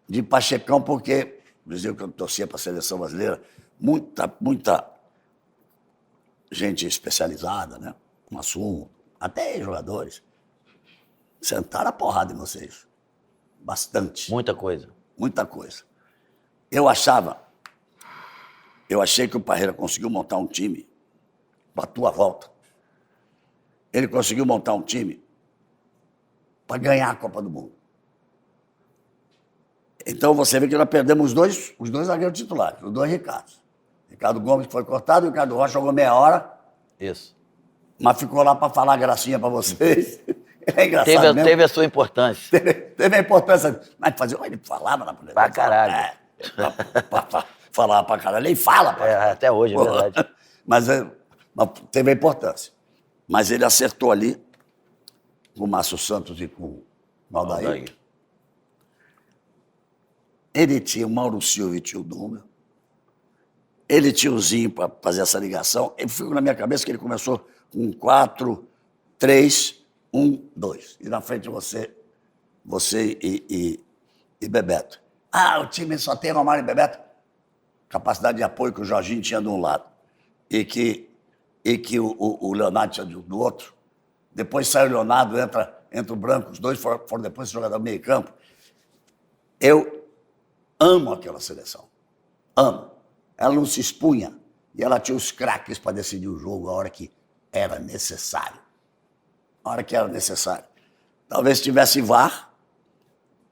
S1: De Pachecão, porque diziam que eu torcia para a seleção brasileira, muita gente especializada, né? Um assunto, até jogadores, sentaram a porrada em vocês. Bastante.
S3: Muita coisa.
S1: Muita coisa. Eu achei que o Parreira conseguiu montar um time para a tua volta. Ele conseguiu montar um time para ganhar a Copa do Mundo. Então você vê que nós perdemos os dois zagueiros titulares, os 2 Ricardos. Ricardo Gomes foi cortado, o Ricardo Rocha jogou meia hora,
S3: Isso.
S1: mas ficou lá para falar gracinha para vocês. É engraçado mesmo.
S3: Teve a sua importância.
S1: Teve a importância. Mas ele falava na política.
S3: Pra caralho.
S1: Falava pra caralho. Ele fala pra caralho.
S3: Até hoje, é verdade.
S1: Mas teve a importância. Mas ele acertou ali com o Márcio Santos e com o Valdair. Ele tinha o Mauro Silva e tinha o Dunga. Ele tinha o Zinho para fazer essa ligação. Ele ficou na minha cabeça que ele começou com 4, 3, 1, 2. E na frente você e Bebeto. O time só tem Romário e Bebeto. Capacidade de apoio que o Jorginho tinha de um lado e que o Leonardo tinha do outro. Depois sai o Leonardo, entra o Branco, os dois foram depois jogador do meio campo. Eu amo aquela seleção. Amo. Ela não se expunha e ela tinha os craques para decidir o jogo a hora que era necessário. A hora que era necessário. Talvez se tivesse VAR,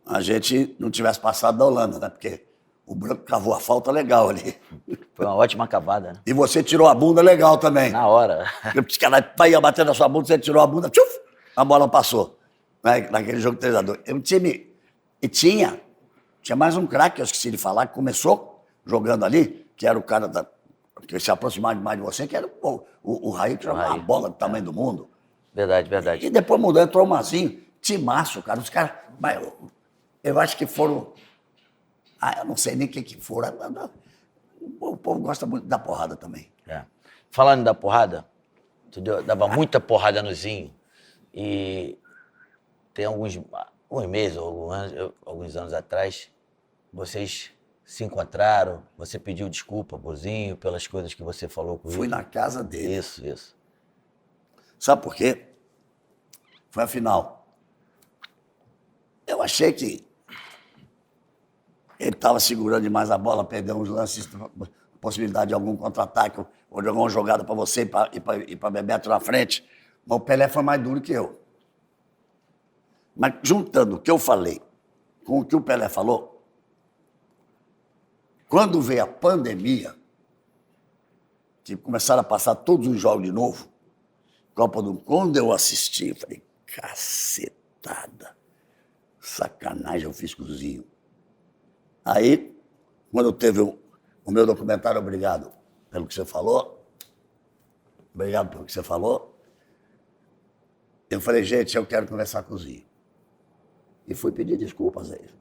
S1: a gente não tivesse passado da Holanda, né? Porque o Branco cavou a falta legal ali.
S3: Foi uma ótima cavada, né?
S1: E você tirou a bunda legal também.
S3: Na hora.
S1: Os caras ia bater na sua bunda, você tirou a bunda, tchuf, a bola passou. Naquele jogo 3-2. Um time. E tinha mais um craque, eu esqueci de falar, que começou jogando ali, que era o cara que se aproximava mais de você, que era o Raí, que jogava uma bola do tamanho do mundo.
S3: Verdade, verdade.
S1: E depois mudou, entrou o Mazinho, timaço, cara. Os caras. Eu acho que foram. Eu não sei nem o que foram. O povo gosta muito da porrada também.
S3: Falando da porrada, tu dava muita porrada no Zinho. E tem alguns meses, alguns anos atrás, vocês se encontraram, você pediu desculpa pro Zinho pelas coisas que você falou com ele.
S1: Fui na casa dele.
S3: Isso.
S1: Sabe por quê? Foi a final. Eu achei que ele estava segurando demais a bola, perdeu uns lances, possibilidade de algum contra-ataque ou de alguma jogada para você e para Bebeto na frente. Mas o Pelé foi mais duro que eu. Mas juntando o que eu falei com o que o Pelé falou, quando veio a pandemia, que começaram a passar todos os jogos de novo, Copa do Mundo, quando eu assisti, eu falei, cacetada, sacanagem eu fiz com o Zinho. Aí, quando teve o meu documentário, obrigado pelo que você falou, eu falei, gente, eu quero conversar com o Zinho. E fui pedir desculpas a ele.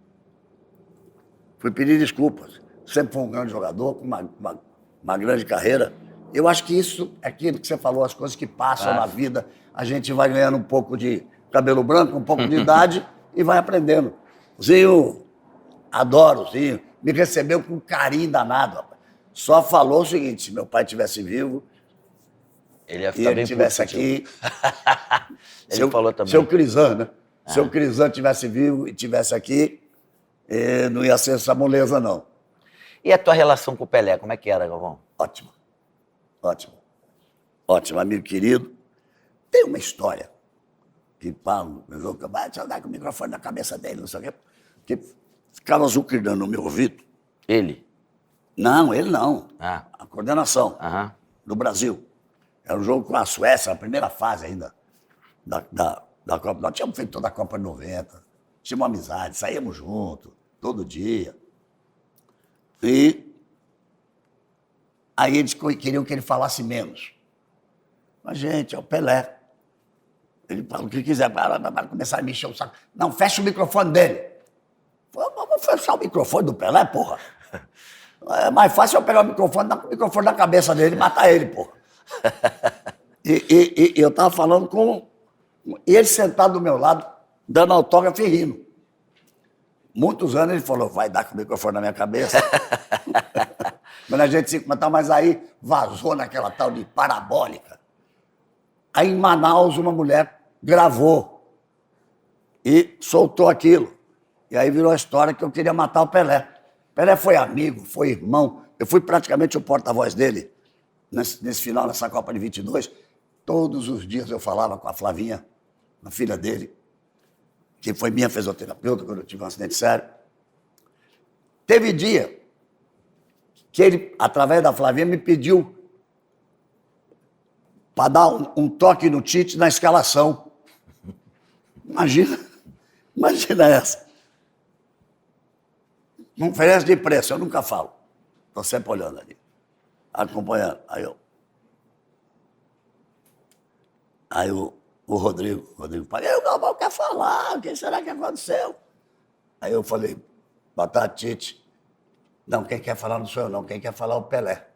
S1: Sempre foi um grande jogador, com uma grande carreira. Eu acho que isso é aquilo que você falou, as coisas que passam na vida, a gente vai ganhando um pouco de cabelo branco, um pouco de idade e vai aprendendo. Zinho, adoro o Zinho, me recebeu com carinho danado. Rapaz. Só falou o seguinte, se meu pai estivesse vivo,
S3: ele ia
S1: e
S3: ficar
S1: ele
S3: bem
S1: estivesse aqui...
S3: Ele falou também.
S1: Seu Crisan, né? Se o Crisan estivesse vivo e estivesse aqui, não ia ser essa moleza, não.
S3: E a tua relação com o Pelé, como é que era, Galvão?
S1: Ótimo, amigo querido. Tem uma história que Paulo, meu jogo, vai jogar com o microfone na cabeça dele, não sei o quê, que ficava azucrinando no meu ouvido.
S3: Ele?
S1: Não, ele não.
S3: A
S1: coordenação
S3: Aham.
S1: do Brasil. Era um jogo com a Suécia, a primeira fase ainda. da Copa. Nós tínhamos feito toda a Copa 90, tínhamos amizade, saíamos juntos, todo dia. E aí eles queriam que ele falasse menos. Mas, gente, é o Pelé. Ele fala o que quiser, vai começar a me encher o saco. Não, fecha o microfone dele. Vamos fechar o microfone do Pelé, porra. É mais fácil eu pegar o microfone, dar o microfone na cabeça dele e matar ele, porra. E eu tava falando com ele sentado do meu lado, dando autógrafo e rindo. Muitos anos ele falou, vai dar com o microfone na minha cabeça. Quando a gente se encontrava, mas aí vazou naquela tal de parabólica. Aí em Manaus uma mulher gravou e soltou aquilo. E aí virou a história que eu queria matar o Pelé. Pelé foi amigo, foi irmão. Eu fui praticamente o porta-voz dele nesse final, nessa Copa de 22. Todos os dias eu falava com a Flavinha, a filha dele, que foi minha fisioterapeuta quando eu tive um acidente sério. Teve dia que ele, através da Flavinha, me pediu para dar um toque no Tite na escalação. Imagina essa. Conferência de imprensa, eu nunca falo. Estou sempre olhando ali, acompanhando. Aí o Rodrigo falou, o Galvão quer falar, o que será que aconteceu? Aí eu falei, botar Tite. Não, quem quer falar não sou eu não, quem quer falar é o Pelé.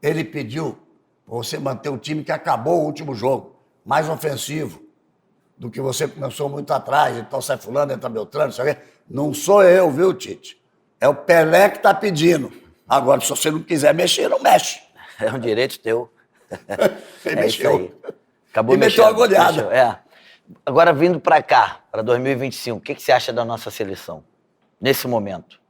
S1: Ele pediu para você manter o time que acabou o último jogo, mais ofensivo do que você começou muito atrás, então sai fulano, entra Beltrano, não sei o quê. Não sou eu, viu, Tite? É o Pelé que está pedindo. Agora, se você não quiser mexer, não mexe.
S3: É um direito teu.
S1: Ele mexeu.
S3: Isso aí. Acabou
S1: e meteu a goleada.
S3: É. Agora, vindo para cá, para 2025, o que você acha da nossa seleção, nesse momento?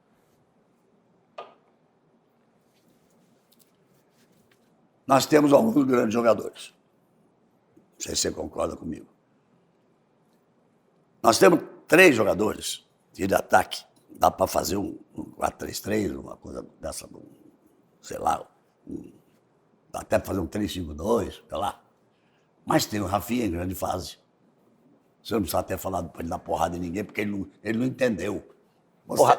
S1: Nós temos alguns grandes jogadores. Não sei se você concorda comigo. Nós temos 3 jogadores de ataque. Dá para fazer um 4-3-3, uma coisa dessa, sei lá, dá até para fazer um 3-5-2, sei lá. Mas tem o Rafinha em grande fase. Você não precisa até falar para ele dar porrada em ninguém, porque ele não entendeu.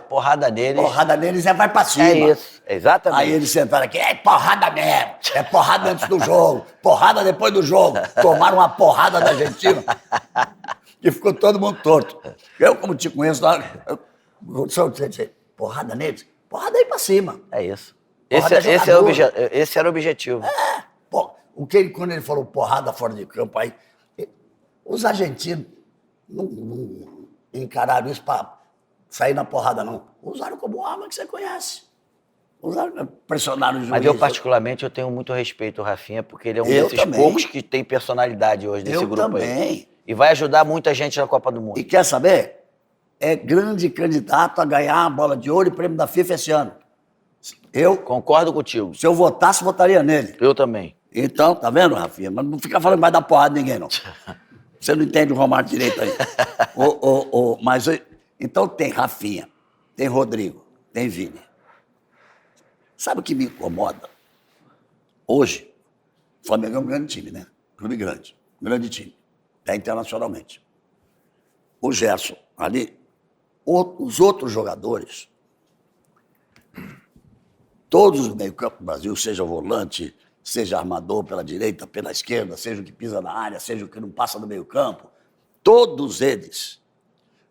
S3: Porrada neles.
S1: Porrada neles vai pra cima.
S3: É isso, exatamente.
S1: Aí eles sentaram aqui, é porrada mesmo. É porrada antes do jogo, porrada depois do jogo. Tomaram uma porrada da Argentina e ficou todo mundo torto. Eu, como te conheço, porrada neles, porrada aí pra cima.
S3: É isso. Esse era o objetivo.
S1: Pô, quando ele falou porrada fora de campo, aí os argentinos não encararam isso para sair na porrada, não. Usaram como arma que você conhece. Usaram, pressionaram o juiz.
S3: Mas eu, particularmente, eu tenho muito respeito ao Rafinha, porque ele é um desses poucos que tem personalidade hoje nesse grupo aí. E vai ajudar muita gente na Copa do Mundo.
S1: E quer saber? É grande candidato a ganhar a bola de ouro e prêmio da FIFA esse ano. Eu
S3: concordo contigo.
S1: Se eu votasse, votaria nele.
S3: Eu também.
S1: Então, tá vendo, Rafinha? Mas não fica falando que vai dar porrada em ninguém, não. Você não entende o Romário direito aí. Mas, então tem Rafinha, tem Rodrigo, tem Vini. Sabe o que me incomoda? Hoje, o Flamengo é um grande time, né? Clube grande. Grande time. Até internacionalmente. O Gerson, ali, os outros jogadores, todos no meio-campo do Brasil, seja volante, seja armador pela direita, pela esquerda, seja o que pisa na área, seja o que não passa no meio-campo, todos eles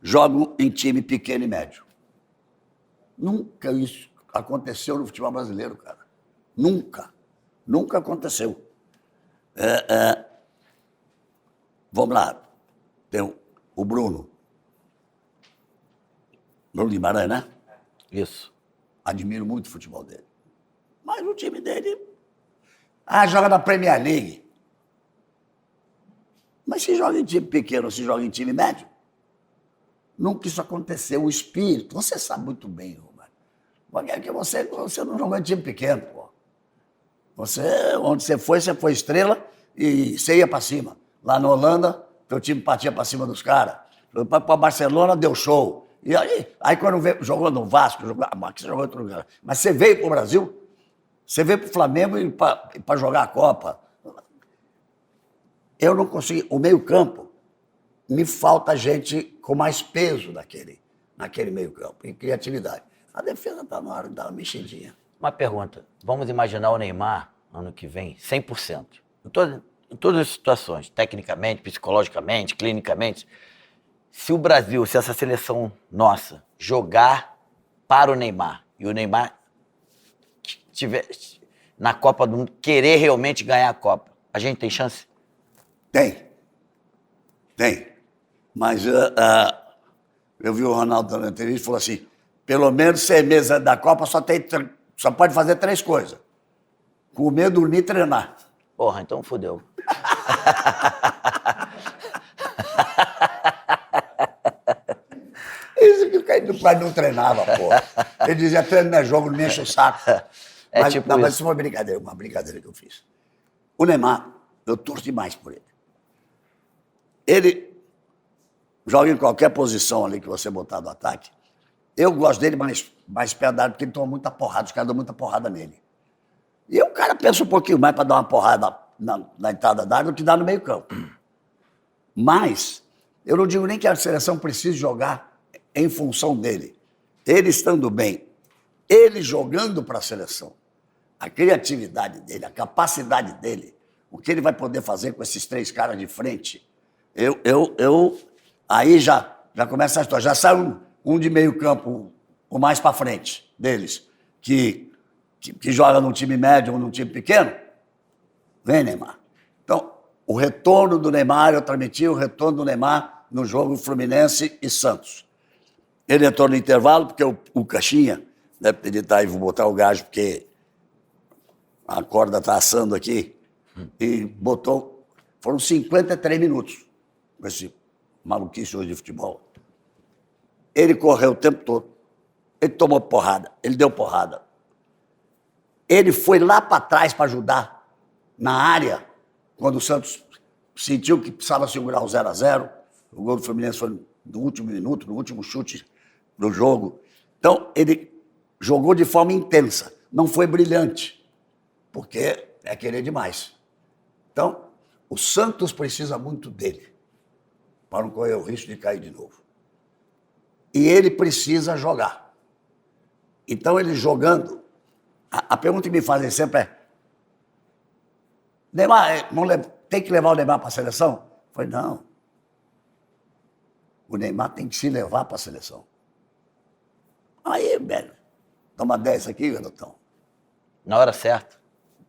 S1: jogam em time pequeno e médio. Nunca isso aconteceu no futebol brasileiro, cara. Nunca. Nunca aconteceu. Vamos lá. Tem o Bruno. Bruno Guimarães, né?
S3: Isso.
S1: Admiro muito o futebol dele. Mas o time dele... joga na Premier League. Mas se joga em time pequeno, se joga em time médio? Nunca isso aconteceu. O espírito, você sabe muito bem, Romário. É que você não jogou em time pequeno, pô. Onde você foi estrela e você ia para cima. Lá na Holanda, teu time partia para cima dos caras. Para Barcelona, deu show. E aí quando jogou no Vasco, você jogou em outro lugar. Mas você veio para o Brasil, você veio para o Flamengo para jogar a Copa. eu não consegui. O meio-campo, me falta gente com mais peso naquele meio-campo, em criatividade. A defesa está na hora de dar uma mexidinha.
S3: Uma pergunta. Vamos imaginar o Neymar, ano que vem, 100%. Em todas as situações, tecnicamente, psicologicamente, clinicamente. Se o Brasil, se essa seleção nossa jogar para o Neymar, e o Neymar tiver na Copa do Mundo, querer realmente ganhar a Copa, a gente tem chance?
S1: Tem. Mas eu vi o Ronaldo na entrevista e falou assim, pelo menos 6 meses antes da Copa só pode fazer 3 coisas. Comer, dormir e treinar.
S3: Porra, então fodeu.
S1: Isso que o Caio não treinava, porra. Ele dizia, treino não é jogo, não me enche o saco. Mas isso foi uma brincadeira que eu fiz. O Neymar, eu torço demais por ele. Ele joga em qualquer posição ali que você botar do ataque. Eu gosto dele mais perto da área, porque ele toma muita porrada, os caras dão muita porrada nele. E o cara pensa um pouquinho mais para dar uma porrada na entrada da área do que dá no meio campo. Mas eu não digo nem que a seleção precise jogar em função dele. Ele estando bem, ele jogando para a seleção, a criatividade dele, a capacidade dele, o que ele vai poder fazer com esses 3 caras de frente, aí já começa a história. Já sai um de meio campo, o mais para frente deles, que joga num time médio ou num time pequeno. Vem, Neymar. Então, o retorno do Neymar, eu transmiti o retorno do Neymar no jogo Fluminense e Santos. Ele entrou no intervalo, porque o Caixinha, deve ter dito, aí vou botar o gajo, porque a corda está assando aqui, e botou, foram 53 minutos com esse maluquice hoje de futebol. Ele correu o tempo todo, ele tomou porrada, ele deu porrada. Ele foi lá para trás para ajudar na área, quando o Santos sentiu que precisava segurar o 0-0. O gol do Fluminense foi no último minuto, no último chute do jogo. Então, ele jogou de forma intensa. Não foi brilhante, porque é querer demais. Então, o Santos precisa muito dele, para não correr o risco de cair de novo. E ele precisa jogar. Então, ele jogando... A pergunta que me fazem sempre é: Neymar, tem que levar o Neymar para a seleção? Eu falei, não. O Neymar tem que se levar para a seleção. Aí, velho, toma 10 aqui, garotão.
S3: Na hora certa.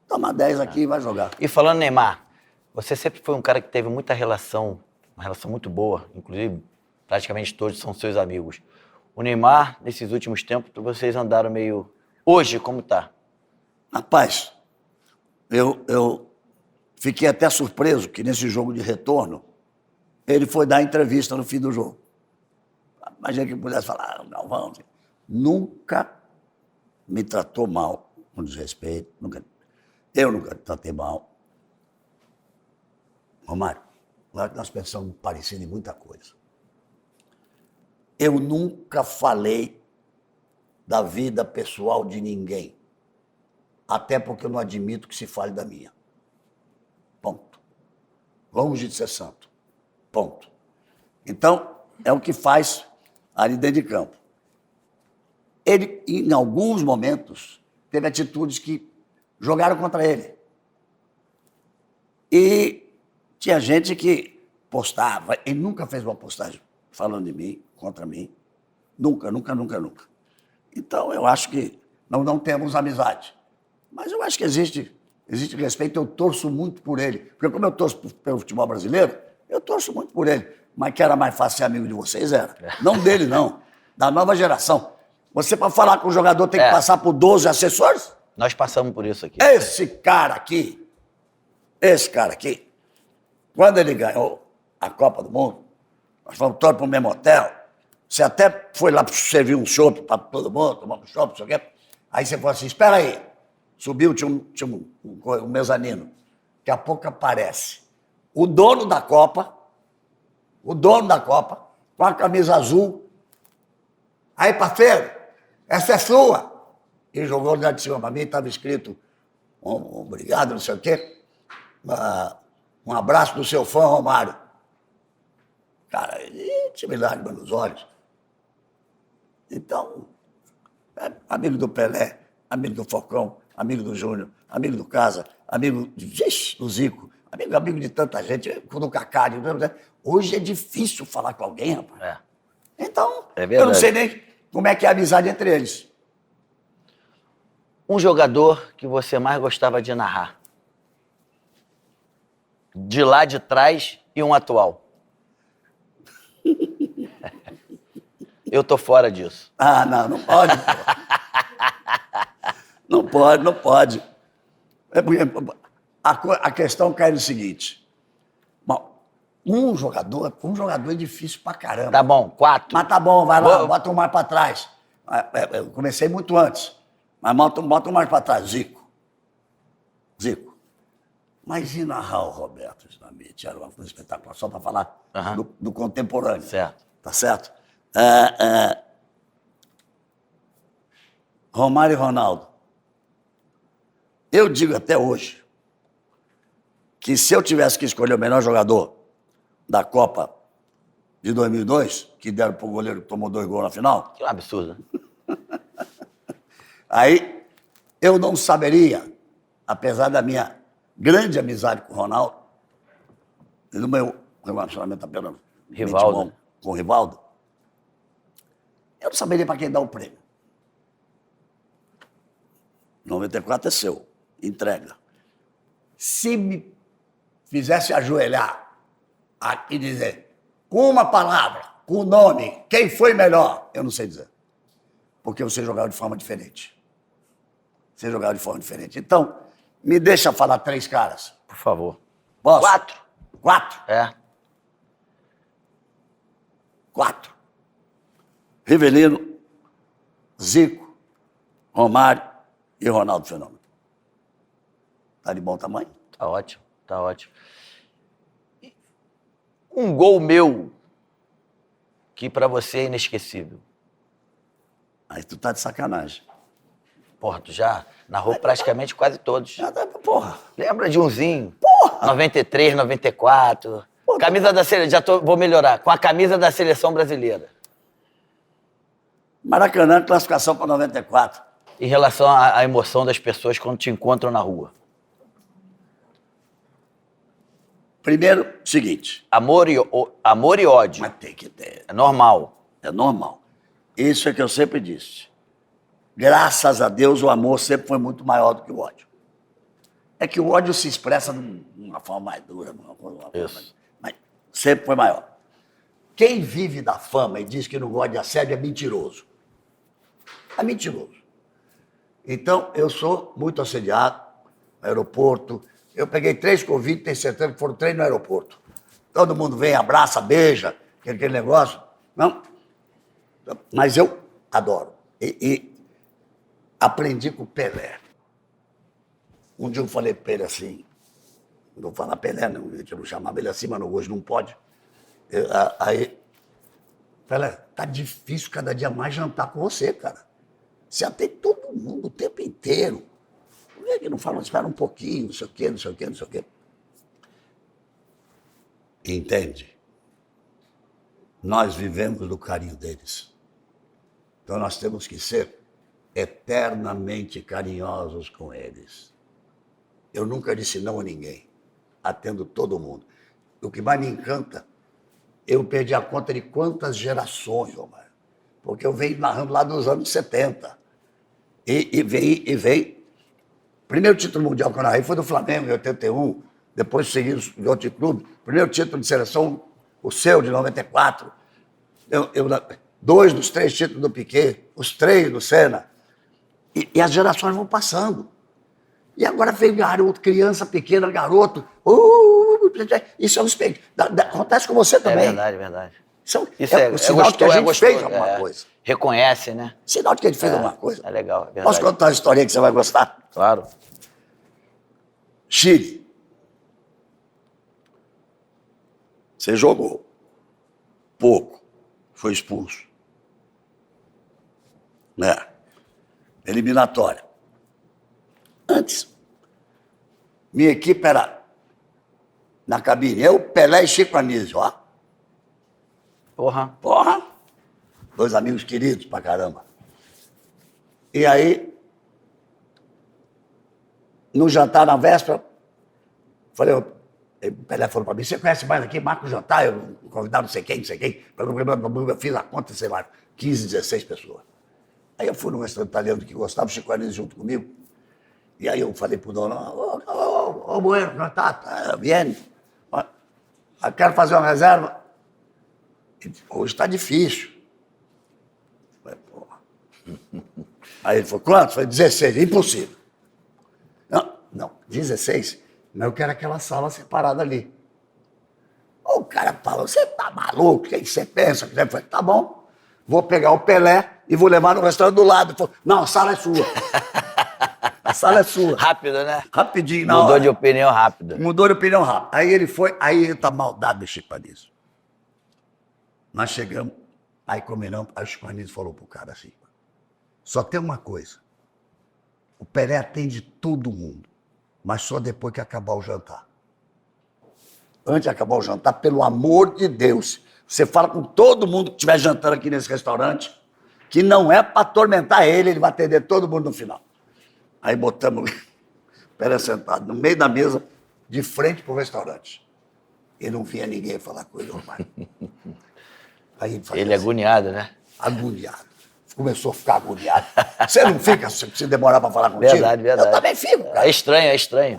S1: Toma 10 aqui e vai jogar.
S3: E falando Neymar, você sempre foi um cara que teve muita relação, uma relação muito boa, inclusive praticamente todos são seus amigos. O Neymar, nesses últimos tempos, vocês andaram meio... Hoje, como tá?
S1: Rapaz, eu fiquei até surpreso que nesse jogo de retorno, ele foi dar entrevista no fim do jogo. Imagina que pudesse falar, não, vamos. Nunca me tratou mal, com desrespeito. Eu nunca tratei mal. Romário, nós pensamos parecido em muita coisa. Eu nunca falei da vida pessoal de ninguém. Até porque eu não admito que se fale da minha. Ponto. Longe de ser santo. Ponto. Então, é o que faz ali dentro de campo. Ele, em alguns momentos, teve atitudes que jogaram contra ele. E tinha gente que postava. Ele nunca fez uma postagem falando de mim, contra mim. Nunca. Então, eu acho que não temos amizade. Mas eu acho que existe respeito, eu torço muito por ele. Porque como eu torço pelo futebol brasileiro, eu torço muito por ele. Mas que era mais fácil ser amigo de vocês, era. Não dele, não. Da nova geração. Você, para falar com o jogador, tem que passar por 12 assessores?
S3: Nós passamos por isso aqui.
S1: Esse cara aqui, quando ele ganhou a Copa do Mundo, nós fomos todos para o mesmo hotel. Você até foi lá servir um chopp para todo mundo, tomar um chopp, não sei o quê. Aí você falou assim, espera aí. Subiu, tinha um mezanino. Daqui a pouco aparece o dono da Copa, com a camisa azul. Aí, parceiro, essa é sua. E jogou lá de cima para mim, estava escrito, obrigado, não sei o quê. Um abraço do seu fã, Romário. Cara, ele tinha me lágrimas nos olhos. Então, amigo do Pelé, amigo do Falcão, amigo do Júnior, amigo do Casa, amigo do Zico, amigo de tanta gente, do Kaká. Hoje é difícil falar com alguém, rapaz.
S3: É.
S1: Então,
S3: É
S1: eu não
S3: verdade.
S1: sei nem como é que é a amizade entre eles.
S3: Um jogador que você mais gostava de narrar? De lá de trás e um atual? Eu tô fora disso.
S1: Ah, não pode. Pô. Não pode. A questão cai no seguinte. Bom, um jogador é difícil pra caramba.
S3: Tá bom, 4.
S1: Mas tá bom, vai lá,
S3: Vou-
S1: bota um mais pra trás. Eu comecei muito antes, mas bota um mais pra trás, Zico. Mas e narrar o Roberto Dinamite? Era uma coisa espetacular, só pra falar
S3: Aham.
S1: do contemporâneo.
S3: Certo.
S1: Tá certo? Romário e Ronaldo. Eu digo até hoje que se eu tivesse que escolher o melhor jogador da Copa de 2002, que deram pro goleiro que tomou 2 gols na final,
S3: Que absurdo, né?
S1: aí eu não saberia, apesar da minha grande amizade com o Ronaldo, e do meu relacionamento apenas
S3: Rivaldo.
S1: bom com o Rivaldo, eu não saberia para quem dar o prêmio. 94 é seu, entrega. Se me fizesse ajoelhar e dizer, com uma palavra, com o nome, quem foi melhor, eu não sei dizer. Porque você jogava de forma diferente. Você jogava de forma diferente. Então, me deixa falar 3 caras.
S3: Por favor.
S1: Posso?
S3: 4.
S1: 4.
S3: É.
S1: 4. Rivelino, Zico, Romário e Ronaldo Fenômeno. Tá de bom tamanho?
S3: Tá ótimo, tá ótimo. Um gol meu que pra você é inesquecível.
S1: Aí tu tá de sacanagem.
S3: Porra, tu já narrou praticamente quase todos.
S1: Porra.
S3: Lembra de umzinho?
S1: Porra!
S3: 93, 94.
S1: Porra.
S3: Camisa da seleção, vou melhorar. Com a camisa da seleção brasileira.
S1: Maracanã, classificação para 94.
S3: Em relação à emoção das pessoas quando te encontram na rua.
S1: Primeiro, seguinte.
S3: Amor e ódio.
S1: Mas tem que ter.
S3: É normal.
S1: É normal. Isso é que eu sempre disse. Graças a Deus, o amor sempre foi muito maior do que o ódio. É que o ódio se expressa de uma forma mais dura.
S3: Isso.
S1: Mas sempre foi maior. Quem vive da fama e diz que não gosta de assédio é mentiroso. É mentiroso. Então, eu sou muito assediado no aeroporto. Eu peguei 3 convites, tenho certeza que foram 3 no aeroporto. Todo mundo vem, abraça, beija, aquele negócio. Não. Mas eu adoro. E aprendi com o Pelé. Um dia eu falei para ele assim, não vou falar Pelé, não, eu não chamava ele assim, mas hoje não pode. Aí, Pelé, tá difícil cada dia mais jantar com você, cara. Você atende todo mundo o tempo inteiro. Por que não fala, espera um pouquinho, não sei o quê, não sei o quê, não sei o quê. Entende? Nós vivemos do carinho deles. Então nós temos que ser eternamente carinhosos com eles. Eu nunca disse não a ninguém. Atendo todo mundo. O que mais me encanta, eu perdi a conta de quantas gerações, Romário. Porque eu venho narrando lá dos anos 70. E veio. Primeiro título mundial que eu narrei foi do Flamengo, em 81. Depois segui de outro clube. Primeiro título de seleção, o seu, de 94. 2 dos 3 títulos do Piquet, os 3 do Senna. E as gerações vão passando. E agora veio garoto, criança pequena, garoto. Isso é um espelho. Acontece com você também.
S3: É verdade, verdade.
S1: Isso é sinal de que a gente fez alguma coisa.
S3: Reconhece, né?
S1: Sinal de que a gente fez alguma coisa.
S3: É legal, é verdade.
S1: Posso contar uma historinha que você vai gostar?
S3: Claro.
S1: Chile. Você jogou. Pouco. Foi expulso. Né? Eliminatória. Antes, minha equipe era na cabine. Eu, Pelé e Chico Anísio, ó.
S3: Porra.
S1: Porra! 2 amigos queridos pra caramba. E aí, no jantar, na véspera, falei, o Pelé falou pra mim, você conhece mais aqui? Marca o jantar, eu convidar não sei quem, não sei quem. Eu fiz a conta, sei lá, 15, 16 pessoas. Aí eu fui num restaurante italiano que gostava, o Chico Anísio junto comigo. E aí eu falei pro dono, ô Bueno, tá, viene. Eu quero fazer uma reserva. Hoje está difícil. Falei, porra. Aí ele falou, quanto? Eu falei, 16, impossível. Não, 16, mas eu quero aquela sala separada ali. O cara falou, você tá maluco? O que você pensa? Eu falei, tá bom, vou pegar o Pelé e vou levar no restaurante do lado. Ele falou, não, a sala é sua. A sala é sua.
S3: Rápido, né?
S1: Rapidinho, na
S3: Mudou
S1: hora.
S3: de opinião rápido.
S1: Mudou de opinião rápido. Aí ele foi, aí tá maldade do Chico Anísio. Nós chegamos, aí combinamos, aí o Chico Anísio falou pro cara assim, só tem uma coisa, o Pelé atende todo mundo, mas só depois que acabar o jantar. Antes de acabar o jantar, pelo amor de Deus, você fala com todo mundo que estiver jantando aqui nesse restaurante, que não é para atormentar ele, ele vai atender todo mundo no final. Aí botamos o Pelé sentado no meio da mesa, de frente pro restaurante. E não via ninguém falar com ele, mais. Aí
S3: Ele
S1: assim,
S3: agoniado, né?
S1: agoniado. Começou a ficar agoniado. Você não fica se demorar para falar contigo?
S3: Verdade.
S1: Eu também fico, cara.
S3: É estranho.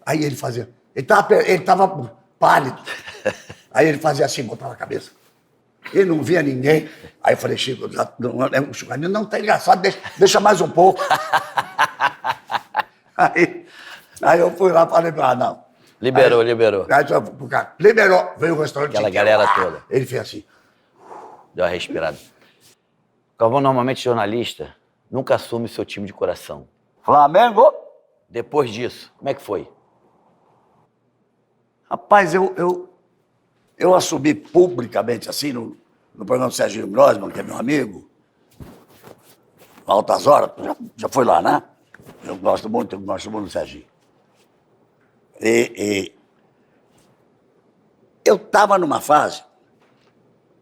S1: Aí ele fazia... Ele tava pálido. Aí ele fazia assim, botava a cabeça. Ele não via ninguém. Aí eu falei, Chico, o Chico Anísio não tá engraçado, deixa mais um pouco. Aí eu fui lá e falei, não.
S3: Liberou.
S1: Aí, liberou, veio o restaurante.
S3: Aquela galera toda.
S1: Ele fez assim.
S3: Deu uma respirada. Galvão, normalmente jornalista nunca assume seu time de coração.
S1: Flamengo?
S3: Depois disso, como é que foi?
S1: Rapaz, eu assumi publicamente, assim, no programa do Serginho Grossman, que é meu amigo, Altas Horas, já foi lá, né? Eu gosto muito do Serginho. Eu estava numa fase,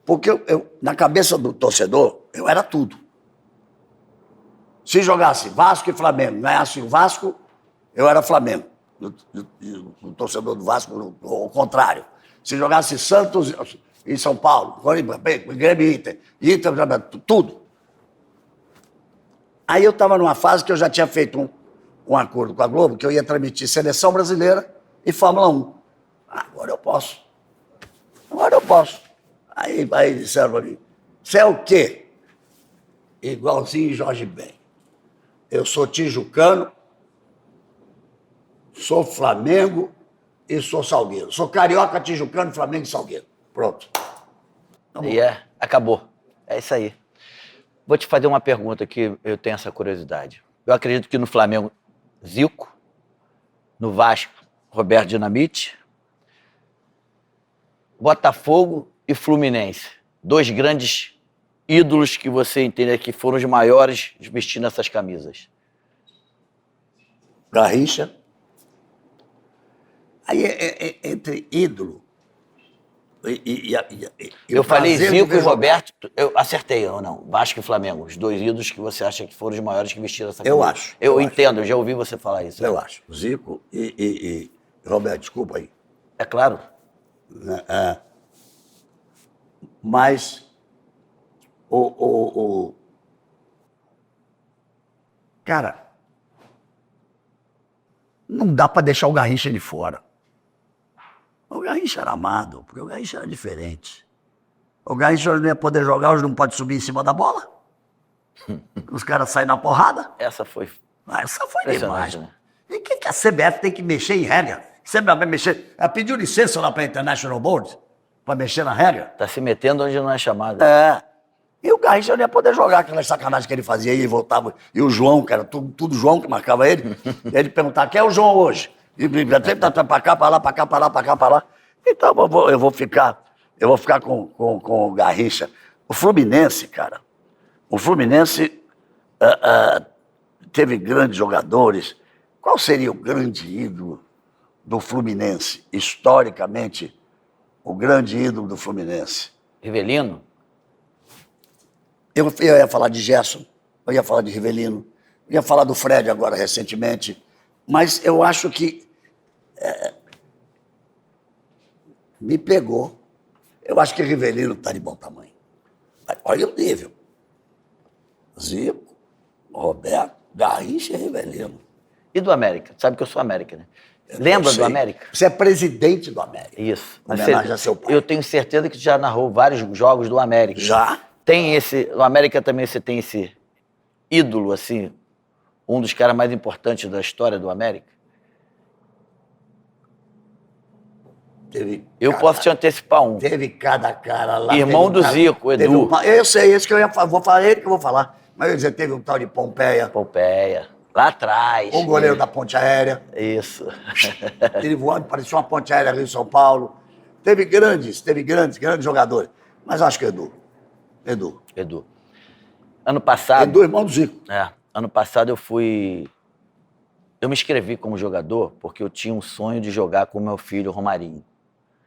S1: porque na cabeça do torcedor, eu era tudo. Se jogasse Vasco e Flamengo, ganhasse o Vasco, eu era Flamengo. O torcedor do Vasco, o contrário. Se jogasse Santos e São Paulo, Grêmio Inter, tudo. Aí eu estava numa fase que eu já tinha feito um acordo com a Globo, que eu ia transmitir Seleção Brasileira e Fórmula 1. Agora eu posso. Aí disseram pra mim, você é o quê? Igualzinho Jorge Ben. Eu sou tijucano, sou Flamengo e sou Salgueiro. Sou carioca, tijucano, Flamengo e Salgueiro. Pronto.
S3: E acabou. É isso aí. Vou te fazer uma pergunta que eu tenho essa curiosidade. Eu acredito que no Flamengo, Zico, no Vasco, Roberto Dinamite, Botafogo e Fluminense. 2 grandes ídolos que você entende que foram os maiores vestindo essas camisas.
S1: Garrincha. Aí, entre ídolo e
S3: eu falei
S1: prazer de
S3: Zico
S1: ver
S3: e
S1: jogar.
S3: Roberto, eu acertei ou não? Vasco e Flamengo, os 2 ídolos que você acha que foram os maiores que vestiram essa camisa.
S1: Eu acho.
S3: Eu entendo, eu já ouvi você falar isso.
S1: Eu acho. Zico e Roberto, desculpa aí.
S3: É claro.
S1: Mas cara, não dá para deixar o Garrincha de fora. O Garrincha era amado, porque o Garrincha era diferente. O Garrincha hoje não ia poder jogar, hoje não pode subir em cima da bola. Os caras saem na porrada.
S3: Essa foi
S1: Essa foi
S3: impressionante,
S1: demais.
S3: né?
S1: E o que a CBF tem que mexer em regra? Sempre vai mexer. Ela pediu licença lá para a International Board para mexer na regra.
S3: Tá se metendo onde não é chamado.
S1: E o Garrincha não ia poder jogar aquelas sacanagens que ele fazia, e ele voltava. E o João, que era tudo João que marcava ele, ele perguntava, quem é o João hoje? E sempre tá pra cá, pra lá, pra cá, pra lá, pra cá, pra lá. Então eu vou ficar com o Garrincha. O Fluminense, cara, teve grandes jogadores. Qual seria o grande ídolo? do Fluminense, historicamente, o grande ídolo do Fluminense?
S2: Rivelino?
S1: Eu ia falar de Gerson, eu ia falar de Rivelino, eu ia falar do Fred agora recentemente, mas eu acho que me pegou. Eu acho que Rivelino está de bom tamanho. Olha o nível. Zico, Roberto, Garrincha e Rivelino.
S3: E do América? Sabe que eu sou América, né? Lembra do América?
S1: Você é presidente do América.
S3: Isso.
S1: Em homenagem a seu pai.
S3: Eu tenho certeza que tu já narrou vários jogos do América.
S1: Já?
S3: Tem esse... No América também você tem esse ídolo, assim, um dos caras mais importantes da história do América? Eu posso te antecipar um.
S1: Teve cada cara lá.
S3: Irmão do Zico, Edu.
S1: Eu sei, esse que eu vou falar, ele que eu vou falar. Mas eu ia dizer, teve um tal de Pompeia,
S3: Lá atrás.
S1: o goleiro da ponte aérea.
S3: Isso.
S1: Ele voando, parecia uma ponte aérea Rio São Paulo. Teve grandes jogadores. Mas eu acho que Edu.
S3: Ano passado...
S1: Edu, irmão do Zico.
S3: Ano passado eu me inscrevi como jogador porque eu tinha um sonho de jogar com meu filho Romarinho.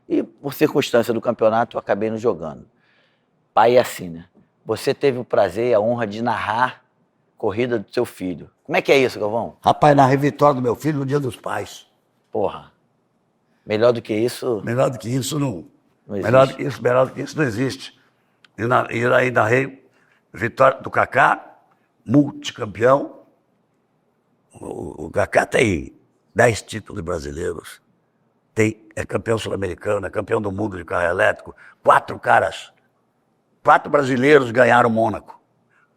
S3: E por circunstância do campeonato eu acabei não jogando. Pai é assim, né? Você teve o prazer e a honra de narrar corrida do seu filho. Como é que é isso, Galvão?
S1: Rapaz, narrei vitória do meu filho no Dia dos Pais.
S3: Porra. Melhor do que isso...
S1: Melhor do que isso não
S3: existe.
S1: Melhor do que isso não existe. E aí narrei vitória do Kaká, multicampeão. O Kaká tem 10 títulos brasileiros. É campeão sul-americano, é campeão do mundo de carro elétrico. 4 brasileiros ganharam o Mônaco,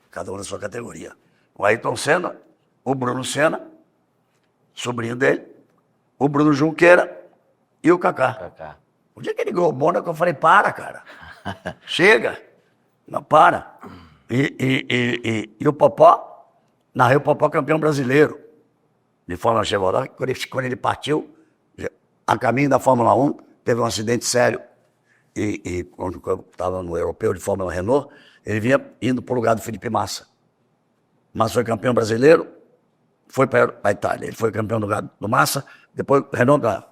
S1: cada um na sua categoria. O Ayrton Senna, o Bruno Senna, sobrinho dele, o Bruno Junqueira e o Kaká. O dia que ele ganhou o Mônaco, eu falei, para, cara. Chega. Não, para. E o Popó, narrei o Popó campeão brasileiro de Fórmula Chevrolet. Quando ele partiu, a caminho da Fórmula 1, teve um acidente sério. E quando eu estava no europeu de Fórmula Renault, ele vinha indo para o lugar do Felipe Massa. Massa foi campeão brasileiro, foi para a Itália. Ele foi campeão do Massa, depois Renault ganhou.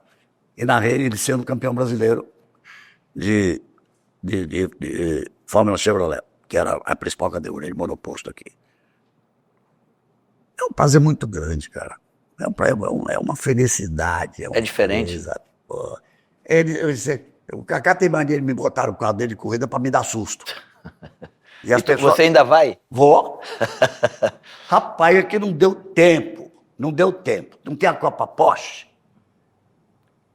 S1: E narrei ele sendo campeão brasileiro de Fórmula Chevrolet, que era a principal categoria de monoposto aqui. É um prazer muito grande, cara. É uma felicidade. É
S3: diferente.
S1: Coisa, pô. O Kaká tem mania de me botar no carro dele de corrida para me dar susto. E as pessoas...
S3: Você ainda vai?
S1: Vou. Rapaz, é que não deu tempo. Não tem a Copa Porsche.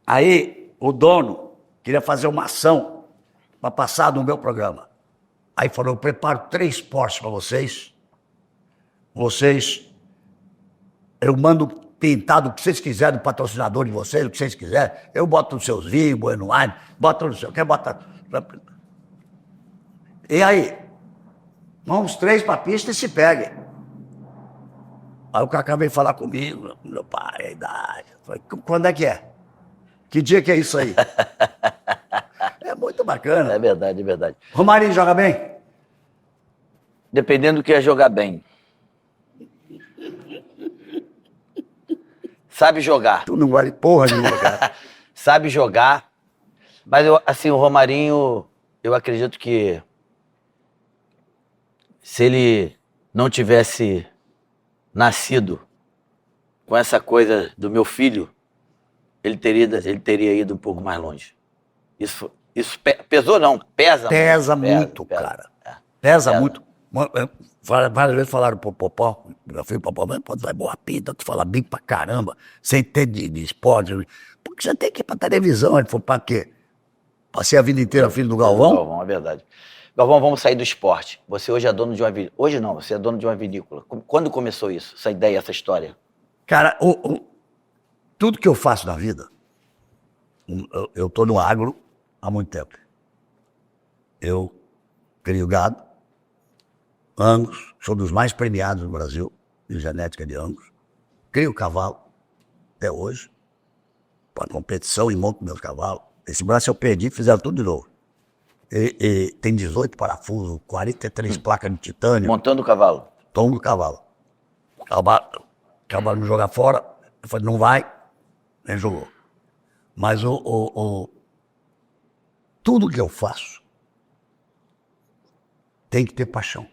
S1: Aí o dono queria fazer uma ação para passar no meu programa. Aí falou, eu preparo 3 Porsche para vocês. Eu mando pintado o que vocês quiserem do patrocinador de vocês, o que vocês quiserem. Eu boto nos seus vinhos, Bueno Wine, boto no seu... Quer botar... E aí? Vamos 3 para a pista e se peguem. Aí o Kaká veio falar comigo, meu pai, a idade. Eu falei, quando é que é? Que dia que é isso aí? É muito bacana.
S3: É verdade.
S1: Romarinho joga bem?
S3: Dependendo do que é jogar bem. Sabe jogar.
S1: Tu não vale porra nenhuma, cara.
S3: Sabe jogar. Mas, o Romarinho, eu acredito que se ele não tivesse nascido com essa coisa do meu filho, ele teria ido um pouco mais longe. Isso pesou, não? Pesa muito,
S1: cara. Pesa muito. Várias vezes falaram pro Popó, meu filho Popó, pode vai boa pinta, tu fala bem pra caramba, sem ter de esporte. Porque você tem que ir pra televisão. Ele falou, pra quê? Passei a vida inteira filho do Galvão?
S3: Galvão, é verdade. Galvão, vamos sair do esporte. Você hoje é dono de uma vinícola. Hoje não, você é dono de uma vinícola. Quando começou isso, essa ideia, essa história?
S1: Cara, tudo que eu faço na vida, eu tô no agro há muito tempo. Eu crio gado, Angus, sou dos mais premiados no Brasil, de genética de Angus. Crio cavalo, até hoje, para competição e monto meus cavalos. Esse braço eu perdi, fizeram tudo de novo. E tem 18 parafusos, 43 placas de titânio.
S3: Montando o cavalo?
S1: Tomo o cavalo. Cavalo me jogar fora, eu falei, não vai, ele jogou. Mas tudo que eu faço tem que ter paixão.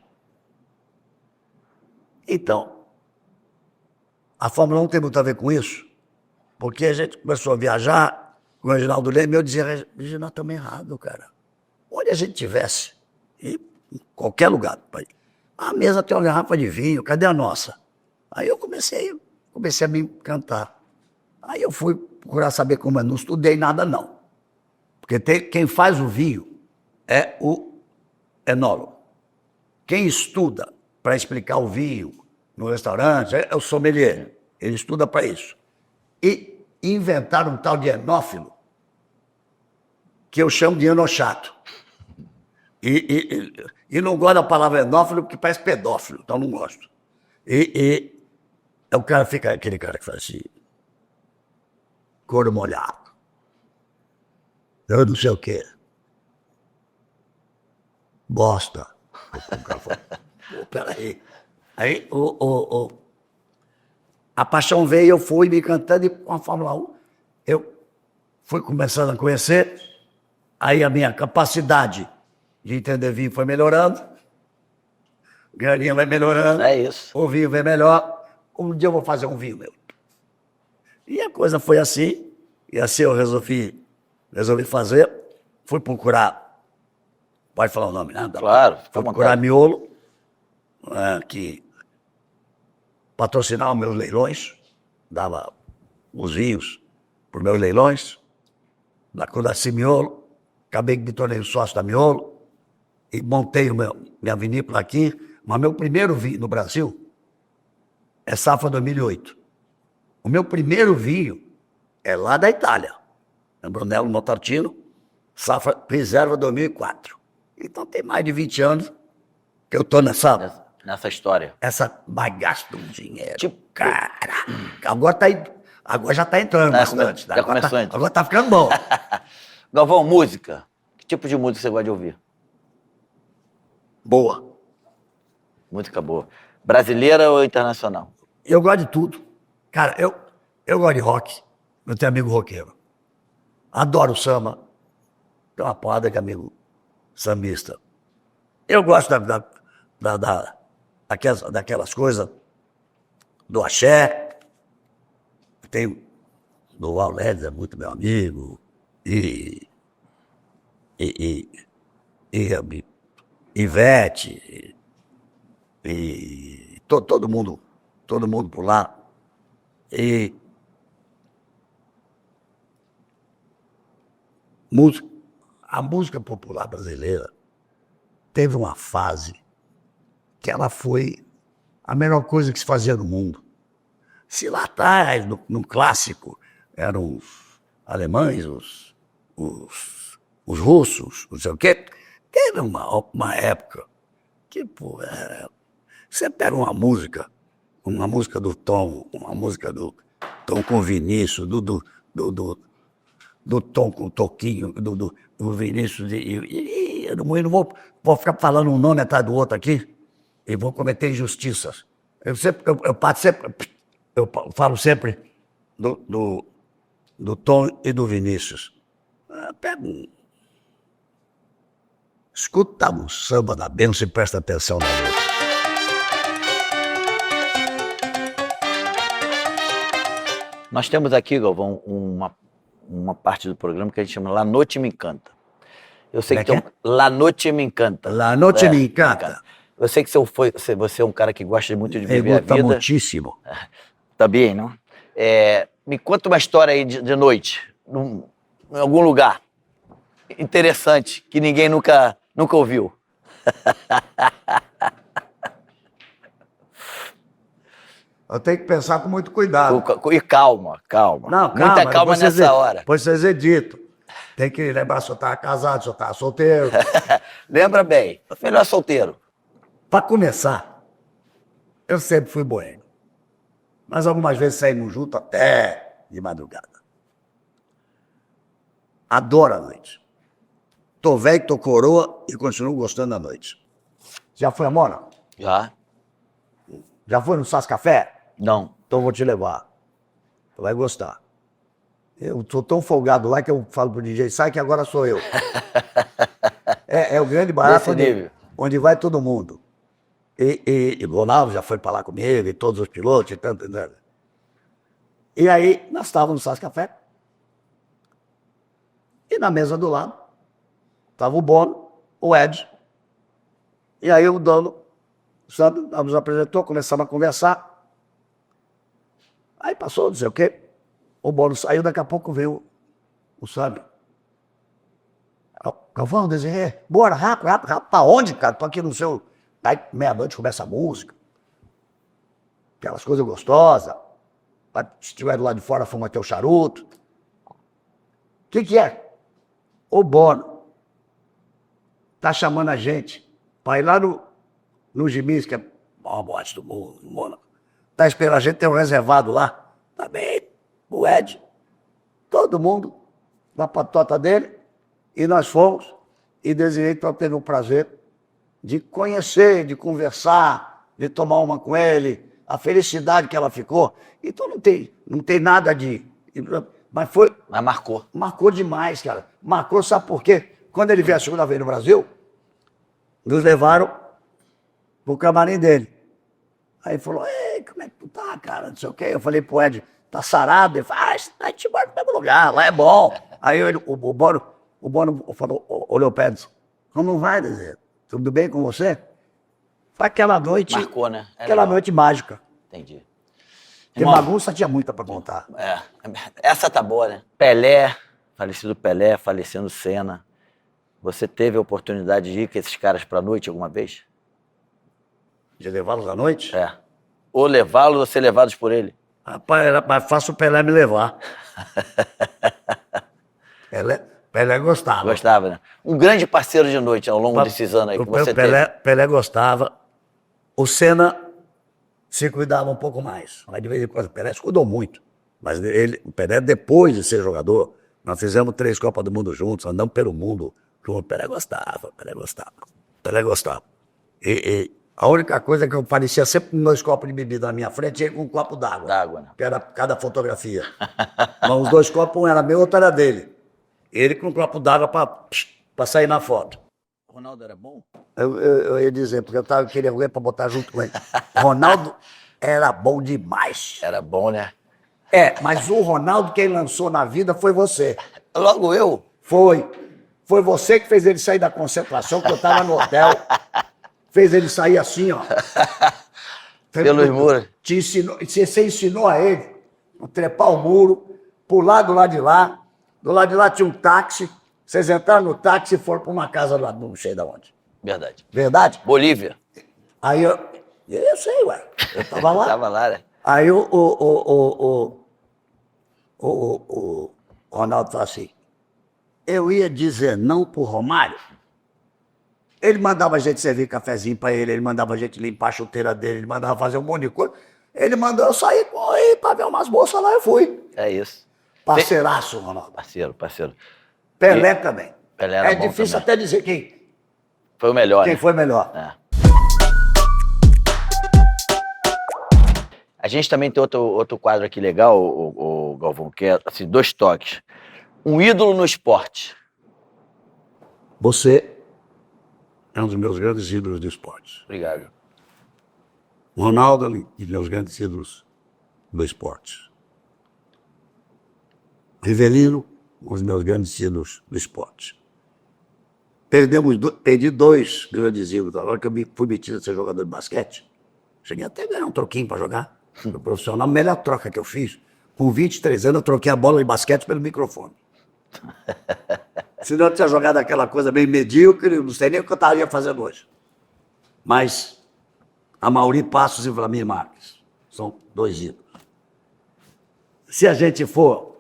S1: Então, a Fórmula 1 tem muito a ver com isso, porque a gente começou a viajar com o Reginaldo Leme e eu dizia, Reginaldo, estamos errado, cara. Onde a gente tivesse, em qualquer lugar, a mesa tem uma garrafa de vinho, cadê a nossa? Aí eu comecei a me encantar. Aí eu fui procurar saber como é, não estudei nada não. Porque quem faz o vinho é o enólogo. Quem estuda para explicar o vinho no restaurante é o sommelier. Ele estuda para isso. E inventaram um tal de enófilo, que eu chamo de enochato. E não gosto da palavra enófilo porque parece pedófilo, então não gosto. O cara fica, aquele cara que faz assim, couro molhado, eu não sei o quê, bosta. O cara fala, peraí. Aí a paixão veio, eu fui me encantando e com a Fórmula 1 eu fui começando a conhecer, aí a minha capacidade de entender vinho foi melhorando, galinha vai melhorando,
S3: É isso.
S1: o vinho vem melhor, um dia eu vou fazer um vinho meu. E a coisa foi assim, e assim eu resolvi fazer, fui procurar, pode falar o nome, né?
S3: Claro.
S1: Fui procurar Miolo, que patrocinava meus leilões, dava os vinhos para os meus leilões, quando nasci Miolo, acabei que me tornei sócio da Miolo, e montei minha vinícola aqui, mas meu primeiro vinho no Brasil é Safra 2008. O meu primeiro vinho é lá da Itália, é Brunello Montalcino, Safra Reserva 2004. Então tem mais de 20 anos que eu estou nessa
S3: história.
S1: Essa bagaça do dinheiro.
S3: Tipo,
S1: cara, agora já está entrando bastante.
S3: Já começou então.
S1: Agora está ficando bom.
S3: Galvão, música. Que tipo de música você gosta de ouvir?
S1: Boa.
S3: Música boa. Brasileira ou internacional?
S1: Eu gosto de tudo. Cara, eu gosto de rock. Eu tenho amigo roqueiro. Adoro samba. Tenho uma porrada de amigo sambista. Eu gosto daquelas coisas do axé. Tem do Aulédio, é muito meu amigo. Ivete. Todo mundo por lá. A música popular brasileira teve uma fase que ela foi a melhor coisa que se fazia no mundo. Se lá atrás, no clássico, eram os alemães, os russos, não sei o quê, teve uma época que, pô, você pega uma música do Tom, uma música do Tom com Vinícius, do Tom com o Toquinho, do Vinícius, eu não vou ficar falando um nome atrás do outro aqui e vou cometer injustiças. Eu falo sempre do Tom e do Vinícius. Escuta um samba da benção e presta atenção na letra.
S3: Nós temos aqui, Galvão, uma parte do programa que a gente chama La Noche Me Encanta. Eu sei que tem La Noche Me Encanta.
S1: La Noche Me Encanta.
S3: Eu sei que você é um cara que gosta muito de viver a vida.
S1: Me gusta muchísimo.
S3: Tá bem, não? Me conta uma história aí de noite, em algum lugar interessante, que ninguém nunca ouviu.
S1: Eu tenho que pensar com muito cuidado.
S3: E calma.
S1: Não,
S3: Muita calma nessa hora.
S1: Pois vocês editam. Tem que lembrar se eu estava casado, se eu estava solteiro.
S3: Lembra bem, melhor solteiro.
S1: Para começar, eu sempre fui boêmio. Mas algumas vezes saímos juntos até de madrugada. Adoro a noite. Tô velho, tô coroa e continuo gostando da noite. Já foi a Mona?
S3: Já?
S1: Já foi no Sas Café?
S3: Não.
S1: Então vou te levar. Tu vai gostar.
S4: Eu sou tão folgado lá que eu falo pro DJ, sai que agora sou eu. É o grande barato onde vai todo mundo. E o Ronaldo já foi para lá comigo, e todos os pilotos, e tanto. E aí, nós estávamos no Sás Café. E na mesa do lado, estava o Bono, o Ed. E aí o dono, sabe, nos apresentou, começamos a conversar. Aí passou, não sei o quê. O Bono saiu, daqui a pouco veio o Sabe. Galvão, Desirê, bora, rápido, rápido, rápido. Pra onde, cara? Tô aqui no seu... Aí, meia-noite, começa a música. Aquelas coisas gostosas. Se estiver do lado de fora, fuma teu charuto. O que é? O Bono tá chamando a gente para ir lá no Gimis, que é a maior boate do mundo, no Mônaco. Tá esperando a gente, tem um reservado lá. Tá bem, o Ed, todo mundo, na patota dele, e nós fomos, e Desirê teve o prazer de conhecer, de conversar, de tomar uma com ele, a felicidade que ela ficou. Então não tem nada de... Mas foi...
S3: Mas marcou.
S4: Marcou demais, cara. Marcou, sabe por quê? Quando ele veio a segunda vez no Brasil, nos levaram pro camarim dele. Aí ele falou, ei, como é que tu tá, cara? Não sei o quê. Eu falei pro Ed, tá sarado? Ele falou, a gente vai pro mesmo lugar, lá é bom. Aí o Bono falou, olhou o Edson, como vai, Desirê? Tudo bem com você? Foi aquela noite...
S2: Marcou, né?
S4: Aquela noite mágica.
S2: Entendi.
S4: Porque bagunça tinha muita pra contar.
S2: Essa tá boa, né?
S3: Pelé, falecido Pelé, falecendo Senna. Você teve a oportunidade de ir com esses caras pra noite alguma vez?
S4: De levá-los à noite?
S3: Ou levá-los ou ser levados por ele?
S4: Rapaz, era mais fácil o Pelé me levar. Pelé gostava.
S3: Gostava, né? Um grande parceiro de noite ao longo desses anos aí que você teve.
S4: Pelé gostava. O Senna se cuidava um pouco mais. Mas de vez em quando, o Pelé se cuidou muito. Mas o Pelé, depois de ser jogador, nós fizemos 3 Copas do Mundo juntos, andamos pelo mundo. O Pelé gostava. E a única coisa que eu parecia sempre com 2 copos de bebida na minha frente, e com um copo d'água.
S3: Né?
S4: Que era cada fotografia. Mas os 2 copos, um era meu, outro era dele. Ele com um copo d'água para sair na foto.
S3: O Ronaldo era bom?
S4: Eu ia dizer, porque eu queria alguém para botar junto com ele. Ronaldo era bom demais.
S3: Era bom, né?
S4: Mas o Ronaldo quem lançou na vida foi você.
S3: Logo eu?
S4: Foi. Foi você que fez ele sair da concentração, que eu estava no hotel. Fez ele sair assim, ó.
S3: Pelos muros.
S4: Você ensinou a ele a trepar o muro, pular do lado de lá. Do lado de lá tinha um táxi. Vocês entraram no táxi e foram para uma casa lá, não sei de onde.
S3: Verdade.
S4: Verdade?
S3: Bolívia.
S4: Aí eu sei, ué. Eu tava lá.
S3: Tava lá, né?
S4: Aí o Ronaldo falou assim, eu ia dizer não pro Romário. Ele mandava a gente servir cafezinho pra ele mandava a gente limpar a chuteira dele, ele mandava fazer um monte de coisa. Ele mandou eu sair pra ver umas moças lá, eu fui.
S3: É isso.
S4: Parceiraço, Ronaldo.
S3: Parceiro.
S4: Pelé também.
S3: Pelé era bom
S4: difícil
S3: também.
S4: até dizer quem
S3: Foi o melhor,
S4: quem
S3: né?
S4: foi melhor.
S3: A gente também tem outro quadro aqui legal, o Galvão, que é assim, 2 toques. Um ídolo no esporte.
S4: Você é um dos meus grandes ídolos do esporte.
S3: Obrigado.
S4: O Ronaldo é um dos meus grandes ídolos do esporte. Rivelino, um dos meus grandes ídolos do esporte. Perdi 2 grandes ídolos. Agora que eu fui metido a ser jogador de basquete, cheguei até a ganhar um troquinho para jogar. No profissional, a melhor troca que eu fiz. Com 23 anos, eu troquei a bola de basquete pelo microfone. Senão eu tinha jogado aquela coisa meio medíocre, não sei nem o que eu estaria fazendo hoje. Mas a Mauri Passos e o Vlamir Marques são 2 ídolos. Se a gente for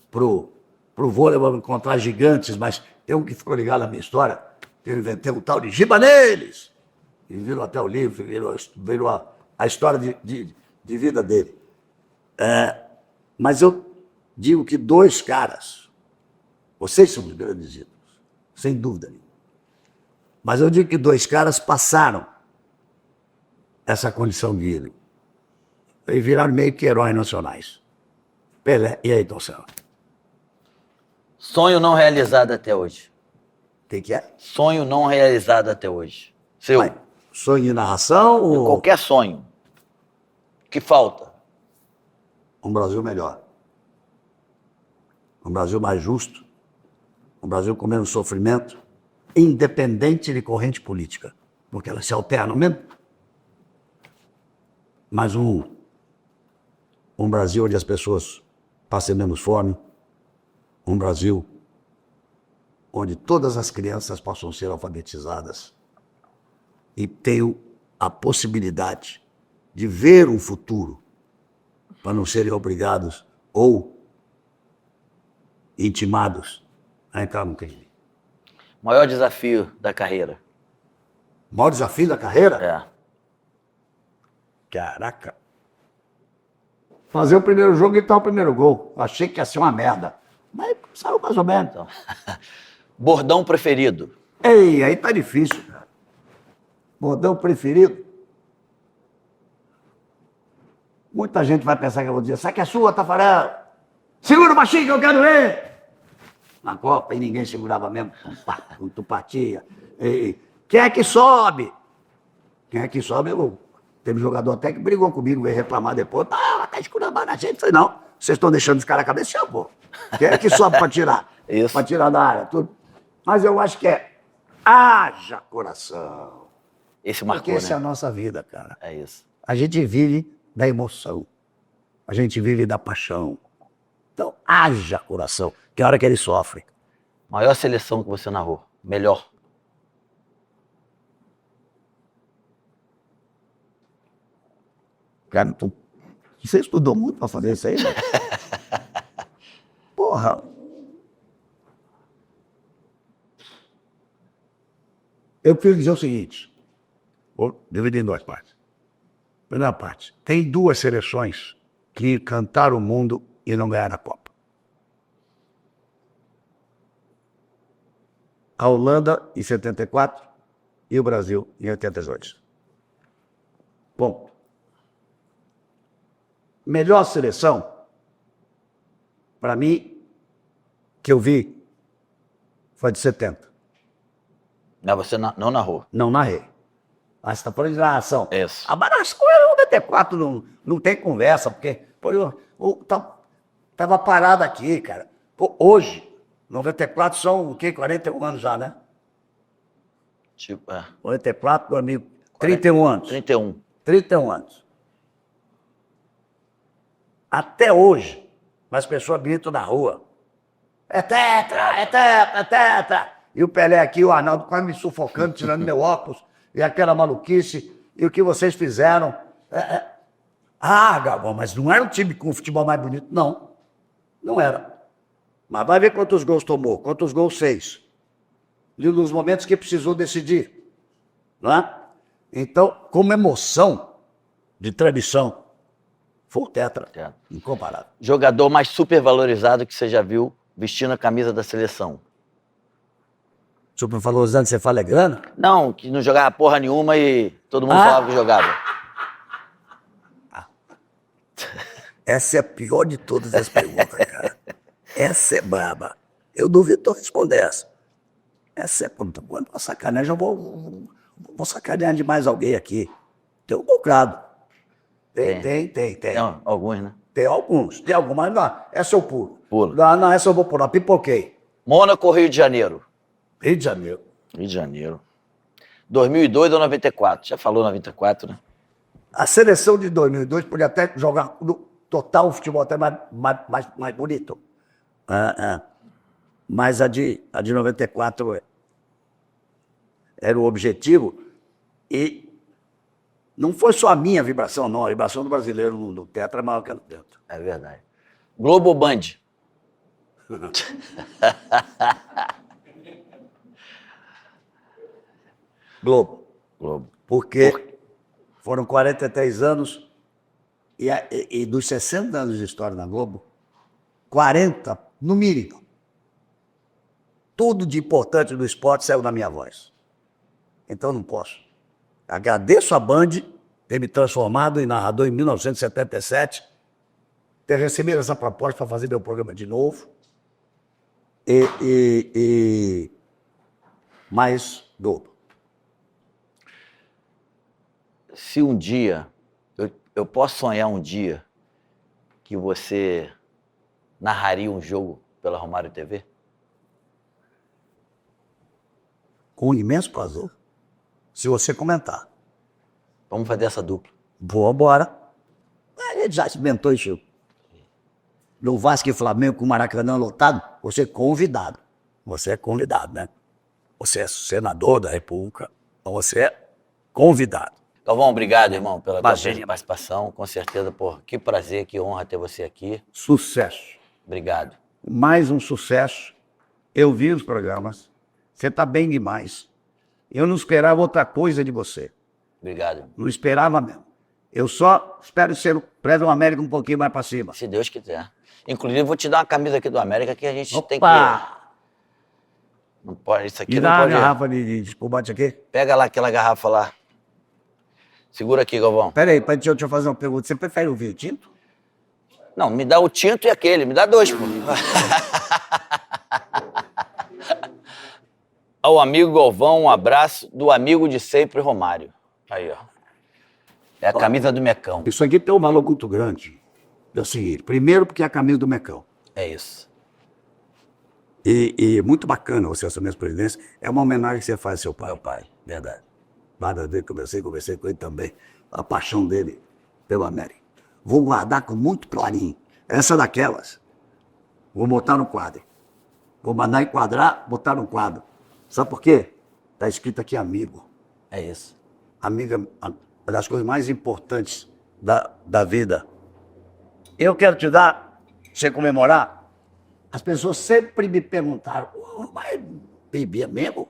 S4: pro vôlei, vamos encontrar gigantes, mas tem um que ficou ligado à minha história, que eu inventei um tal de Giba neles. E virou até o livro, virou a história de vida dele. Mas eu digo que 2 caras, vocês são os grandes ídolos, sem dúvida nenhuma. Mas eu digo que 2 caras passaram essa condição de ídolo e viraram meio que heróis nacionais. Pelé. E aí, Torcelo?
S3: Sonho não realizado até hoje.
S4: O que é?
S3: Sonho não realizado até hoje. Seu.
S4: Mas, sonho de narração ou
S3: Qualquer sonho. Que falta?
S4: um Brasil melhor? Um Brasil mais justo? Um Brasil com menos sofrimento? Independente de corrente política. Porque elas se alternam mesmo. Mas um Brasil onde as pessoas passem menos fome. Um Brasil onde todas as crianças possam ser alfabetizadas e tenham a possibilidade de ver um futuro para não serem obrigados ou intimados a entrar no crime.
S3: Maior desafio da carreira.
S4: O maior desafio da carreira?
S3: É.
S4: Caraca. Fazer o primeiro jogo e gritar o primeiro gol. Achei que ia ser uma merda. Mas saiu mais ou menos.
S3: Então. Bordão preferido.
S4: Ei, aí tá difícil, cara. Bordão preferido? Muita gente vai pensar que eu vou dizer, essa aqui é sua, Tafarel. Segura o baixinho que eu quero ver. Na Copa, e ninguém segurava mesmo. Com tupatia. Ei, quem é que sobe? Quem é que sobe? Teve jogador até que brigou comigo, veio reclamar depois. Tá esculambando a gente. Eu falei, não, vocês estão deixando os caras cabecear, pô. Quem é que sobe pra tirar?
S3: Isso.
S4: Pra tirar da área, tudo. Mas eu acho que é haja coração.
S3: Esse
S4: Porque
S3: marcou,
S4: essa é a
S3: né?
S4: nossa vida, cara.
S3: É isso.
S4: A gente vive da emoção. A gente vive da paixão. Então, haja coração, que é a hora que ele sofre.
S3: Maior seleção que você narrou. Melhor.
S4: Cara, você estudou muito pra fazer isso aí, né? Porra. Eu preciso dizer o seguinte. Vou dividir em duas partes. Primeira parte. Tem duas seleções que encantaram o mundo e não ganharam a Copa. A Holanda em 74 e o Brasil em 82. Bom. Melhor seleção, para mim, que eu vi, foi de 70.
S3: Mas você não narrou.
S4: Não narrei. Mas você está falando de narração.
S3: Isso.
S4: A narração era 94, não tem conversa, porque pô, tava parado aqui, cara. Pô, hoje, 94 são o quê? 41 anos já, né?
S3: Tipo,
S4: 94, 2000, 31 anos.
S3: 31.
S4: 31 anos. Até hoje, as pessoas gritam na rua. É tetra, é tetra, é tetra. E o Pelé aqui, o Arnaldo quase me sufocando, tirando meu óculos, e aquela maluquice, e o que vocês fizeram. Gabão, mas não era um time com futebol mais bonito, não. Não era. Mas vai ver quantos gols tomou, quantos gols fez. E nos momentos que precisou decidir. Não é? Então, como emoção de transmissão, foi o tetra. Incomparável.
S3: Jogador mais supervalorizado que você já viu vestindo a camisa da seleção.
S4: Supervalorizando, você fala é grana?
S3: Não, que não jogava porra nenhuma e todo mundo falava que jogava.
S4: Essa é a pior de todas as perguntas, cara. Essa é braba. Eu duvido tu responder essa. Essa é quando uma sacanagem, eu vou sacanear de mais alguém aqui. Tem um bocado. Tem.
S3: Tem alguns, né?
S4: Tem alguns, mas não. Essa eu pulo.
S3: Pula.
S4: Não, essa eu vou pular. Pipoquei.
S3: Mônaco ou Rio de Janeiro?
S4: Rio de Janeiro.
S3: Rio de Janeiro. 2002 ou 94? Já falou 94, né?
S4: A seleção de 2002 podia até jogar no total o futebol até mais bonito. Mas a de 94 era o objetivo e não foi só a minha vibração, não. A vibração do brasileiro no tetra é maior que a do dentro.
S3: É verdade. Globo ou Band?
S4: Globo.
S3: Globo.
S4: Porque foram 43 anos e dos 60 anos de história na Globo, 40, no mínimo, tudo de importante do esporte saiu na minha voz. Então não posso. Agradeço a Band ter me transformado em narrador em 1977 ter recebido essa proposta para fazer meu programa de novo. Mais duplo.
S3: Se um dia, eu posso sonhar um dia que você narraria um jogo pela Romário TV?
S4: Com imenso prazer. Se você comentar.
S3: Vamos fazer essa dupla.
S4: Boa, bora. A gente já experimentou isso. No Vasco e Flamengo com o Maracanã lotado, você é convidado. Você é convidado, né? Você é senador da República, então você é convidado.
S3: Galvão, obrigado, irmão, pela tua
S4: Imagina.
S3: participação. Com certeza, pô, que prazer, que honra ter você aqui.
S4: Sucesso.
S3: Obrigado.
S4: Mais um sucesso. Eu vi os programas. Você está bem demais. Eu não esperava outra coisa de você.
S3: Obrigado.
S4: Não esperava mesmo. Eu só espero ser o Prédio do América um pouquinho mais para cima.
S3: Se Deus quiser. Inclusive, vou te dar uma camisa aqui do América que a gente tem que...
S4: Opa!
S3: Não pode, isso aqui
S4: E
S3: não
S4: dá uma
S3: pode...
S4: garrafa de espumante aqui?
S3: Pega lá aquela garrafa lá. Segura aqui, Galvão.
S4: Peraí, deixa eu fazer uma pergunta. Você prefere o vinho tinto?
S3: Não, me dá o tinto e aquele. Me dá dois, pô. Ao amigo Galvão, um abraço do amigo de sempre, Romário. Aí, ó. É a camisa do Mecão.
S4: Isso aqui tem um valor muito grande. É o seguinte, primeiro porque é a camisa do Mecão.
S3: É isso.
S4: E muito bacana você assumir essa presidência. É uma homenagem que você faz ao seu pai.
S3: Meu pai, verdade.
S4: Nada a ver, conversei com ele também. A paixão dele pelo América. Vou guardar com muito clarinho. Essa daquelas. Vou botar no quadro. Vou mandar enquadrar, botar no quadro. Sabe por quê? Está escrito aqui amigo.
S3: É isso.
S4: Amiga, uma das coisas mais importantes da vida. Eu quero te dar, você comemorar. As pessoas sempre me perguntaram, mas bebia mesmo?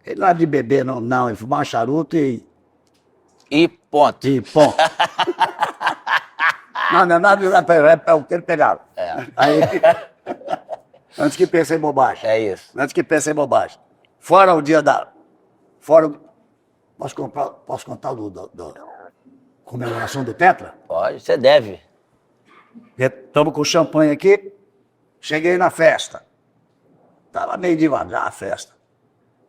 S4: Ele não era de beber, não. Ele fumava charuto e
S3: Ponto.
S4: ponto. Não é nada, é o que ele pegava. Aí, antes que pense em bobagem.
S3: É isso.
S4: Antes que pense em bobagem. Fora o dia da... Fora... Posso contar da comemoração do Tetra?
S3: Pode, você deve.
S4: Estamos com champanhe aqui. Cheguei na festa. Estava meio devagar a festa.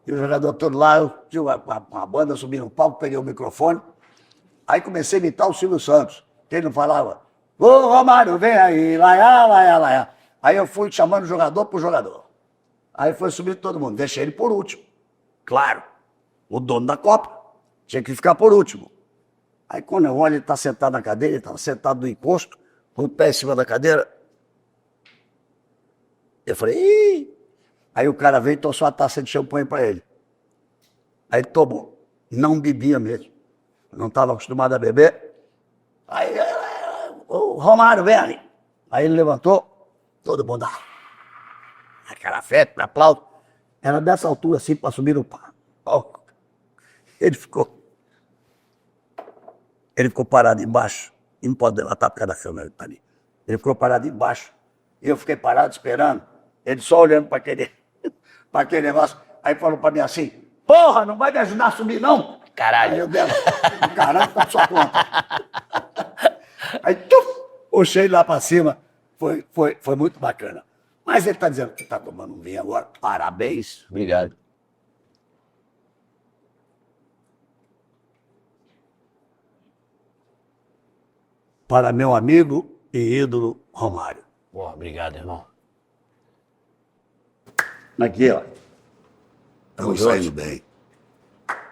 S4: E o jogador todo lá, eu tinha uma banda, subi no palco, peguei o microfone. Aí comecei a imitar o Silvio Santos. Ele não falava, ô Romário, vem aí, laiá, laiá, laiá. Aí eu fui chamando jogador por jogador. Aí foi subindo todo mundo, deixei ele por último. Claro, o dono da Copa tinha que ficar por último. Aí quando eu olho, ele está sentado na cadeira, ele estava sentado no encosto, com o pé em cima da cadeira. Eu falei, ih! Aí o cara veio e trouxe uma taça de champanhe para ele. Aí ele tomou. Não bebia mesmo. Não estava acostumado a beber. Aí, o Romário, vem ali. Aí ele levantou, todo mundo, aquela festa, aplauso. Era dessa altura assim para subir no palco. Ele ficou parado embaixo. E não pode levantar por causa da câmera, ele tá ali. Ele ficou parado embaixo. E eu fiquei parado esperando. Ele só olhando para aquele negócio. Aí falou para mim assim, porra, não vai me ajudar a subir, não?
S3: Caralho.
S4: Aí eu dei, caralho, tá sua conta. Aí, puxei lá para cima. Foi muito bacana. Mas ele está dizendo que está tomando um vinho agora. Parabéns.
S3: Obrigado.
S4: Para meu amigo e ídolo Romário.
S3: Porra, obrigado, irmão.
S4: Aqui, ó.
S1: Estamos saindo bem.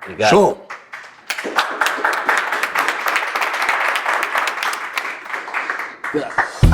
S3: Obrigado.
S4: Show! Yeah.